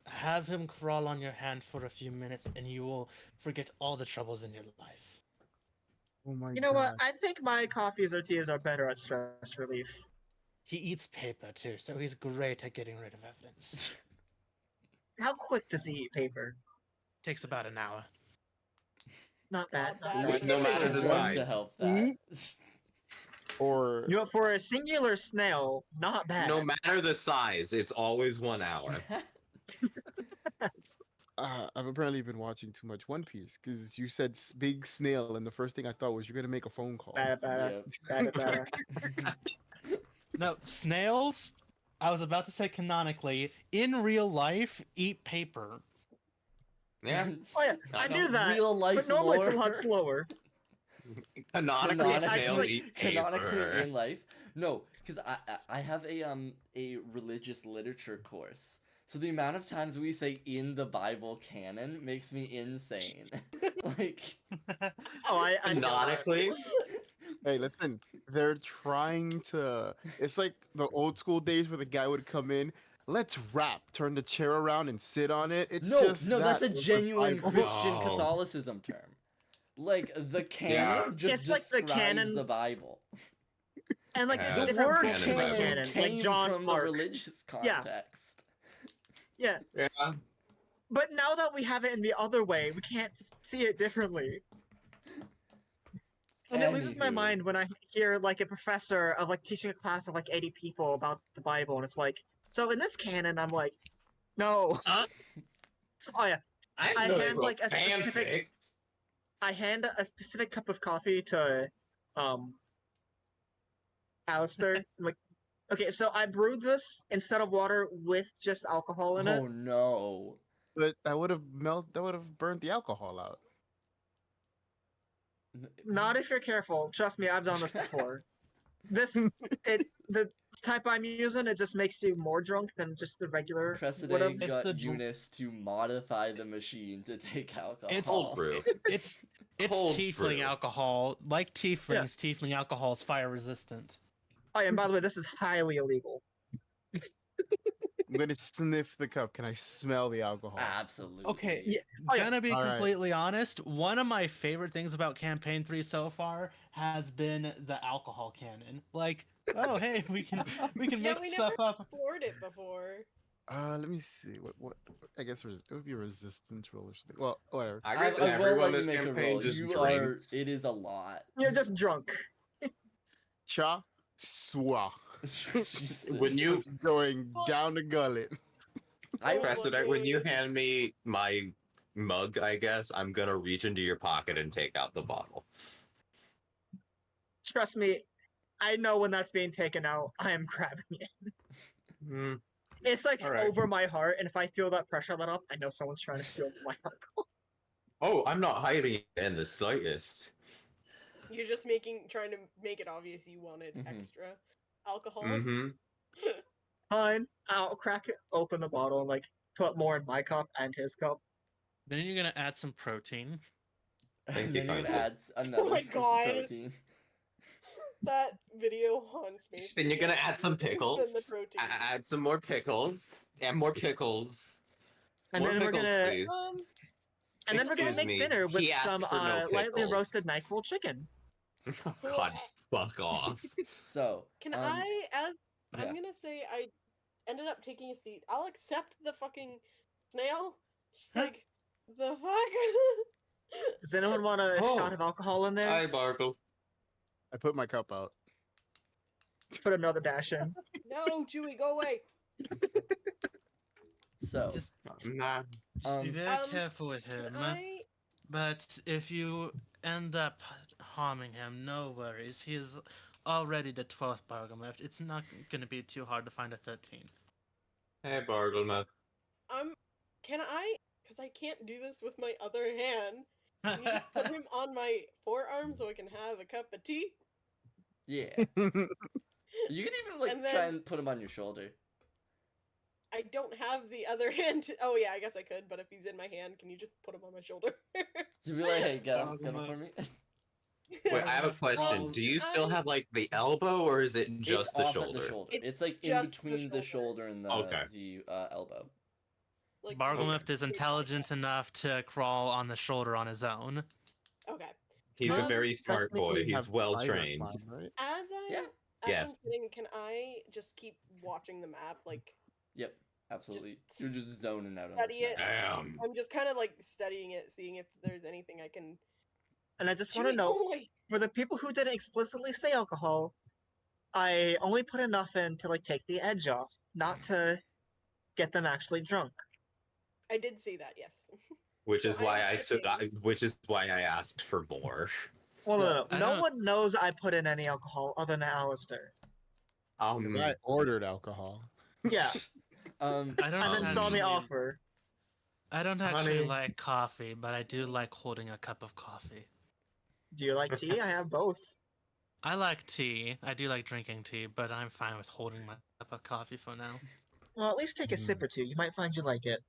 Have him crawl on your hand for a few minutes and you will forget all the troubles in your life. Oh my You know what? I think my coffees or teas are better at stress relief. He eats paper too, so he's great at getting rid of evidence. How quick does he eat paper? Takes about an hour. It's not bad. Not Not bad. bad. No matter the What size. to help that. Or For a singular snail, not bad. No matter the size, it's always 1 hour. I've apparently been watching too much One Piece because you said big snail, and the first thing I thought was you're gonna make a phone call. Bada, Yep. bada, bada. No, snails, I was about to say canonically, in real life, eat paper. Yeah. Oh yeah, I I know. knew that. Real life But normally it's a lore. lot slower. Canonically, Canonically, snails actually- eat Canonically paper. in life. No, because I have a religious literature course. So the amount of times we say in the Bible canon makes me insane. Like Oh, I know that. Canonically? Hey, listen, they're trying to. It's like the old school days where the guy would come in. Let's rap, turn the chair around and sit on it. It's no, just that's a with the genuine Bible. Christian No. Catholicism term. Like the canon Yeah. just It's like the describes canon- the Bible. And Yeah, The it's different word books canon in the Bible. canon canon, like came John, from Mark. the religious Yeah. context. Yeah, Yeah. but now that we have it in the other way, we can't see it differently. And it loses my Anywho. mind when I hear like a professor of teaching a class of 80 people about the Bible, and it's like, so in this canon, I'm like, no. Huh? Oh yeah, I I know they hand, wrote a specific- fanfics. I hand a specific cup of coffee to Alistair. I'm like, okay, so I brewed this instead of water with just alcohol in it. Oh no. But that would have That would have burnt the alcohol out. Not if you're careful. Trust me, I've done this before. The This type I'm using, it just makes you more drunk than just the regular would Cressida have. It's got the dr- Eunice to modify the machine to take alcohol. It's Cold brew. it's Cold tiefling brew. alcohol. Like tieflings, tiefling alcohol is fire resistant. Oh, yeah, and by the way, this is highly illegal. I'm gonna sniff the cup. Can I smell the alcohol? Absolutely. Okay, Yeah. Oh, yeah. Gonna be All right. completely honest, one of my favorite things about campaign 3 so far has been the alcohol cannon. Like, oh hey, we can Yeah, make we stuff never up. explored it before. Let me see. What I guess it would be a resistance roll or something. Well, whatever. I I, guess I will everyone let you this make a campaign roll. just You drinks. are. It is a lot. You're just drunk. Cha swa. Jesus. When you It's going down the gullet. I Oh, Precedent, when you okay. hand me my mug, I guess I'm gonna reach into your pocket and take out the bottle. Trust me, I know when that's being taken out, I am grabbing it. Hmm. It's like All right. over my heart, and if I feel that pressure let up, I know someone's trying to steal my heart. Oh, I'm not hiding it in the slightest. You're just trying to make it obvious you wanted Mhm. extra alcohol. Mm-hmm. Fine, I'll crack it, open the bottle, and like put more in my cup and his cup. Then you're gonna add some protein. Thank And you then you're gonna kindly. add another my scoop of God. protein. That video haunts me. Then you're gonna more add some than the pickles. protein. Add some more pickles. And more pickles. And More then we're pickles, gonna please. and then we're gonna Excuse make me, dinner with he asked some for no lightly pickles. roasted NyQuil chicken. God, fuck off. So, Can I, as yeah. I'm gonna say, I ended up taking a seat. I'll accept the fucking snail. Just like the fuck. Does anyone want a Oh, shot of alcohol in Hi, theirs? Bargle. I put my cup out. Put another dash in. No, Chewie, go away. So, Just, Nah. just be Um, very careful with Can him. I? But if you end up harming him, no worries. He is already the 12th Bargameft. It's not gonna be too hard to find a 13th. Hey, Bargle, man. Can I? Because I can't do this with my other hand. Can you just put him on my forearm so I can have a cup of tea? yeah. You can even like And try then- and put him on your shoulder. I don't have the other hand. Oh yeah, I guess I could. But if he's in my hand, can you just put him on my shoulder? To be like, hey, get him for me. Wait, I have a question. Do you still have like the elbow, or is it just it's the off shoulder? at the shoulder. It's It's like in just the between the shoulder. shoulder and the Okay. elbow. Like Bargameft is mid-thigh intelligent gap. enough to crawl on the shoulder on his own. Okay. He's a Doesn't very smart boy. technically He's have well fighter trained. climb, right? As I'm Yeah. as Yes. I'm sitting, can I just keep watching the map? Like Yep, absolutely. Just You're just zoning out on study this it. map. Damn. I'm just kind of like studying it, seeing if there's anything I can. And I just want to Chewie, know, go away. for the people who didn't explicitly say alcohol, I only put enough in to like take the edge off, not to get them actually drunk. I did see that. Yes. Which is So I why am I took. checking. Which is why I asked for more. Well, no, So, no, I no don't- one knows I put in any alcohol other than Alistair. 'Cause I ordered alcohol. Yeah, I don't and then saw actually, me offer. I don't actually Honey. like coffee, but I do like holding a cup of coffee. Do you like tea? I have both. I like tea. I do like drinking tea, but I'm fine with holding my cup of coffee for now. Well, at least take a sip or two. You might find you like it.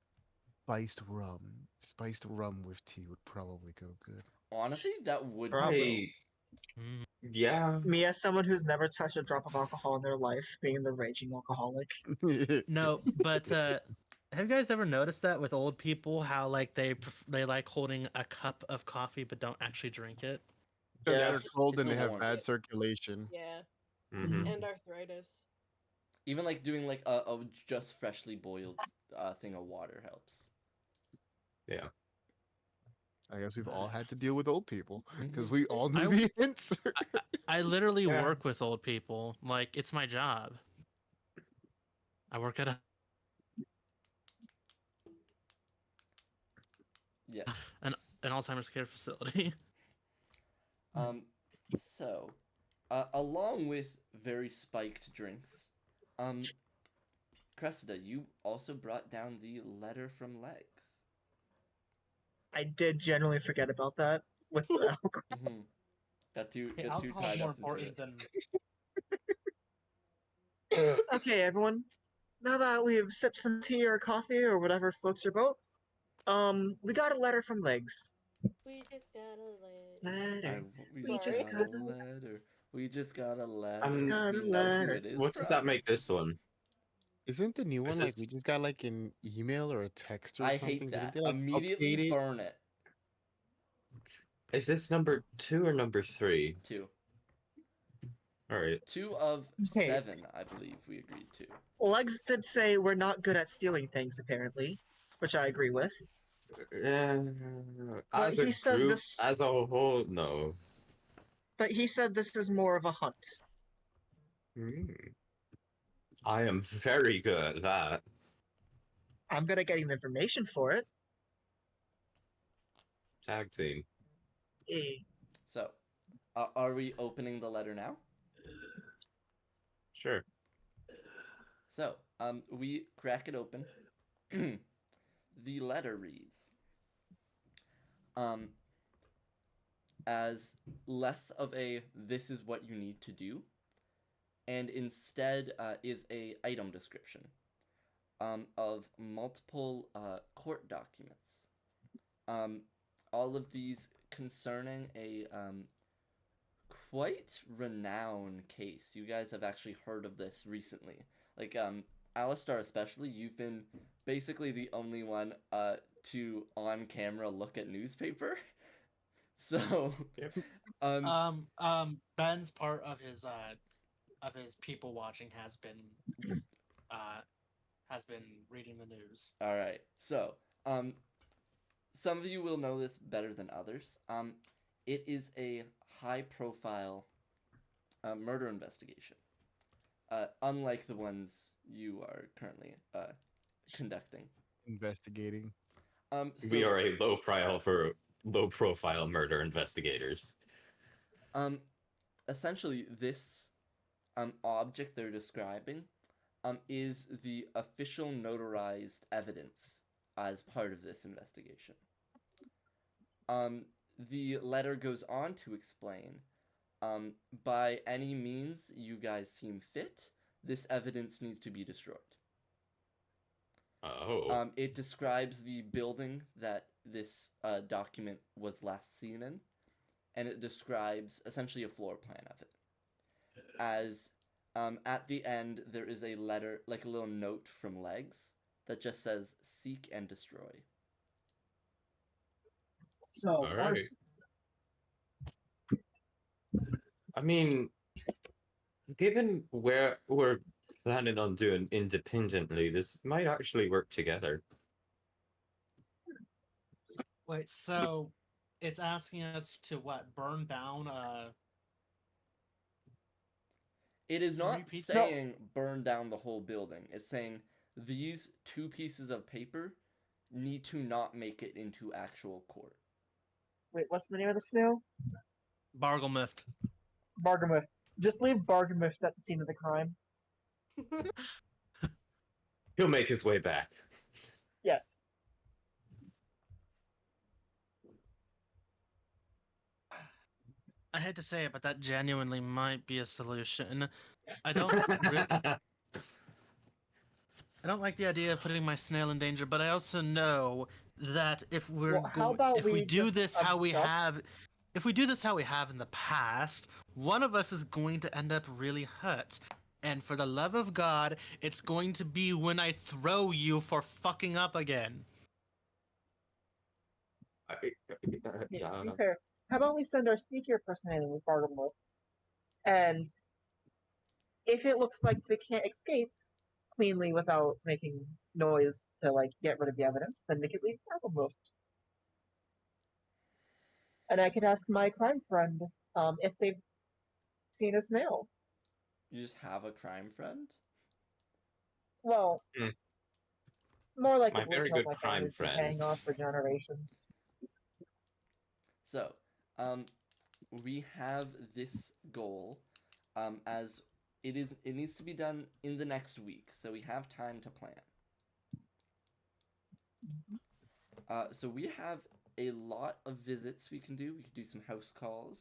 Spiced rum with tea would probably go good. honestly, that would Probably. Mm. Yeah. Me, as someone who's never touched a drop of alcohol in their life, being the raging alcoholic. No, but have you guys ever noticed that with old people, how like they like holding a cup of coffee but don't actually drink it? They're Yes. cold It's and the they have warmth. bad circulation. Yeah. Mm-hmm. And arthritis. Even like doing like a just freshly boiled thing of water helps. Yeah. I guess we've all had to deal with old people because Mhm. we all knew I- the answer. I literally Yeah. work with old people. Like it's my job. I work at Yeah. an Alzheimer's care facility. So, along with very spiked drinks, Cressida, you also brought down the letter from Legs. I did generally forget about that with the alcohol. Mm-hmm. Got too Hey, tied alcohol's more up into important it. than Okay, everyone. Now that we've sipped some tea or coffee or whatever floats your boat, we got a letter from Legs. We just got a Letter. We We just Sorry. got just a got a letter. We just got a letter. just got a We know who letter. it is What does from. that make this one? Isn't the new Or is one like we this- just got like an email or a text or I something? hate Didn't that. they like Immediately update it? burn it. Is this number 2 or number 3? 2. All right. 2 of Okay. 7, I believe we agreed to. Legs did say we're not good at stealing things, apparently, which I agree with. As he a said group, this- as a whole, no. But he said this is more of a hunt. Hmm. I am very good at that. I'm good at getting the information for it. Tag team. Eh. So, are we opening the letter now? Sure. So, we crack it open. The letter reads, as less of a "this is what you need to do," and instead is a item description of multiple court documents. All of these concerning a quite renowned case. You guys have actually heard of this recently. Like, Alistar especially, you've been basically the only one to on camera look at newspaper. So, Yep. Ben's part of his people watching has been reading the news. all right. So, some of you will know this better than others. It is a high-profile murder investigation, unlike the ones you are currently conducting. Investigating. We So, are a low profile murder investigators. essentially, this object they're describing is the official notarized evidence as part of this investigation. The letter goes on to explain, by any means you guys seem fit, this evidence needs to be destroyed. Oh. It describes the building that this document was last seen in, and it describes essentially a floor plan of it. As at the end, there is a letter, like a little note from Legs, that just says, "Seek and destroy." So, All right. I mean, given where we're planning on doing independently, this might actually work together. Wait, so it's asking us to what? Burn down? It is not Repeat- saying burn down the whole building. It's saying these 2 pieces of paper need to not make it into actual court. Wait, what's the name of the snail? Bargelmift. Bargamuth. Just leave Bargamuth at the scene of the crime. He'll make his way back. Yes. I hate to say it, but that genuinely might be a solution. I don't I don't like the idea of putting my snail in danger, but I also know that if we're Well, how about if we we do just this how we abduct- have if we do this how we have in the past, one of us is going to end up really hurt. And for the love of God, it's going to be when I throw you for fucking up again. To be fair, how about we send our sneakier person in with Bargamuth? And if it looks like they can't escape cleanly without making noise to like get rid of the evidence, then they could leave Bargamuth. And I could ask my crime friend if they've seen a snail. You just have a crime friend? Well, Hmm. more like My a very blue good my crime family's been paying off for friends. generations. So, we have this goal, as it needs to be done in the next week, so we have time to plan. So we have a lot of visits we can do. We can do some house calls.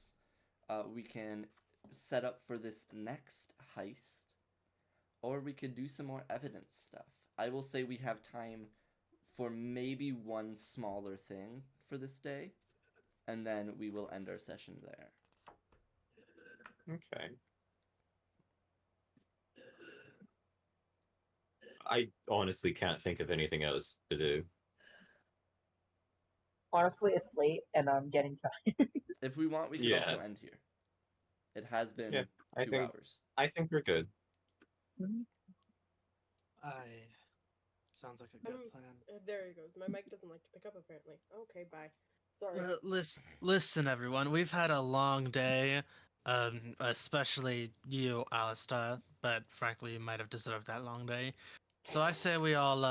We can set up for this next heist, or we could do some more evidence stuff. I will say we have time for maybe one smaller thing for this day, and then we will end our session there. Okay. I honestly can't think of anything else to do. Honestly, it's late and I'm getting tired. If we want, we could Yeah. also end here. It has been Yeah, I 2 think- hours. I think we're good. Sounds like a good plan. There it goes. My mic doesn't like to pick up apparently. Okay, bye. Sorry. Listen, everyone. We've had a long day, especially you, Alistair. But frankly, you might have deserved that long day. So I say we all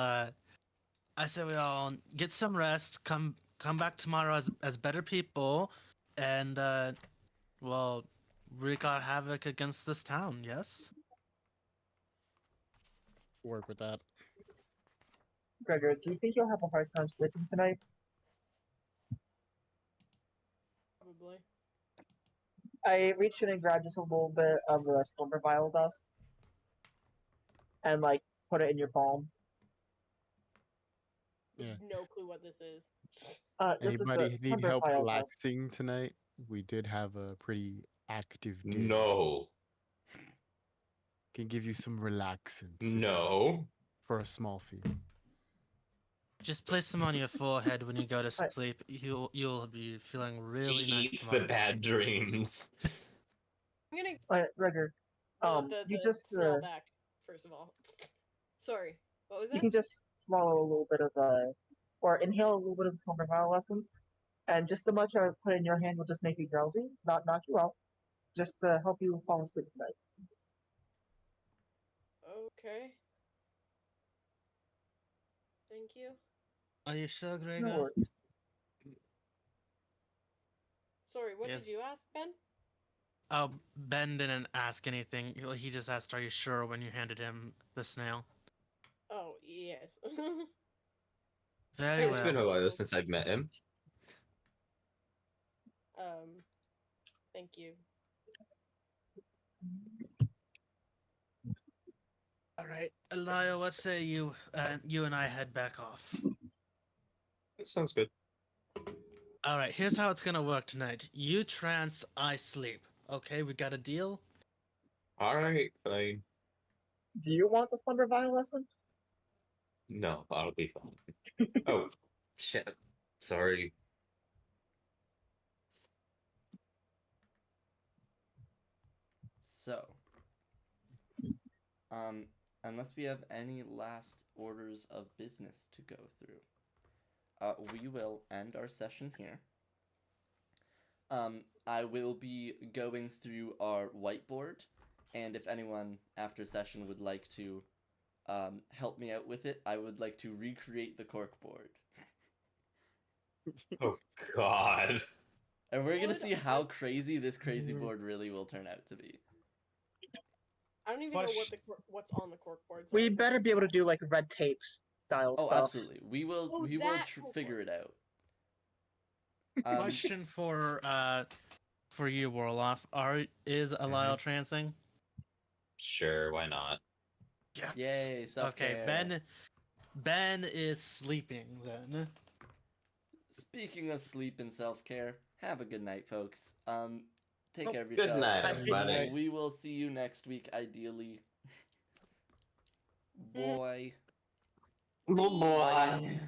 get some rest. Come back tomorrow as better people, and well, wreak our havoc against this town. Yes. Work with that. Gregor, do you think you'll have a hard time sleeping tonight? Probably. I reached in and grabbed just a little bit of the slumber vial dust and like put it in your palm. Yeah. No clue what this is. This is Anybody a need slumber help vial dust. relaxing tonight? We did have a pretty active day. No. Can give you some relaxants No. for a small fee. Just place them on your forehead when you go to Right. sleep. You'll be feeling really He nice eats tomorrow. the bad dreams. I'm gonna Gregor, you just smell back first of all. Sorry, what was you that? can just swallow a little bit of or inhale a little bit of the slumber vial essence, and just the much I put in your hand will just make you drowsy, not knock you out, just to help you fall asleep tonight. Okay. Thank you. Are you sure, No Gregor? worries. Sorry, what Yes. did you ask, Ben? Oh, Ben didn't ask anything. He just asked, "Are you sure?" when you handed him the snail. Oh, yes. Very It's been well. a while since I've met him. Thank you. All right, Elia, what say you? You and I head back off. That sounds good. All right, here's how it's gonna work tonight. You trance, I sleep. Okay, we got a deal? Alright, fine. Do you want the slumber vial essence? No, I'll be fine. Oh, shit. Sorry. So, unless we have any last orders of business to go through, we will end our session here. I will be going through our whiteboard, and if anyone after session would like to help me out with it, I would like to recreate the corkboard. Oh, God. And we're gonna Would see I- how crazy this crazy board really will turn out to be. I don't even know what's on the cork board. We better be able to do like red tape style Oh, stuff. absolutely. We will. Oh, we will that figure it out. Question for you, Warloff. Is Eliel trancing? Sure, why not? Yeah. Yay! Self-care. Okay, Ben is sleeping then. Speaking of sleep and self-care, have a good night, folks. Take Oh, care of good yourselves. night, everybody. We will see you next week, ideally. Boy. Bye-bye.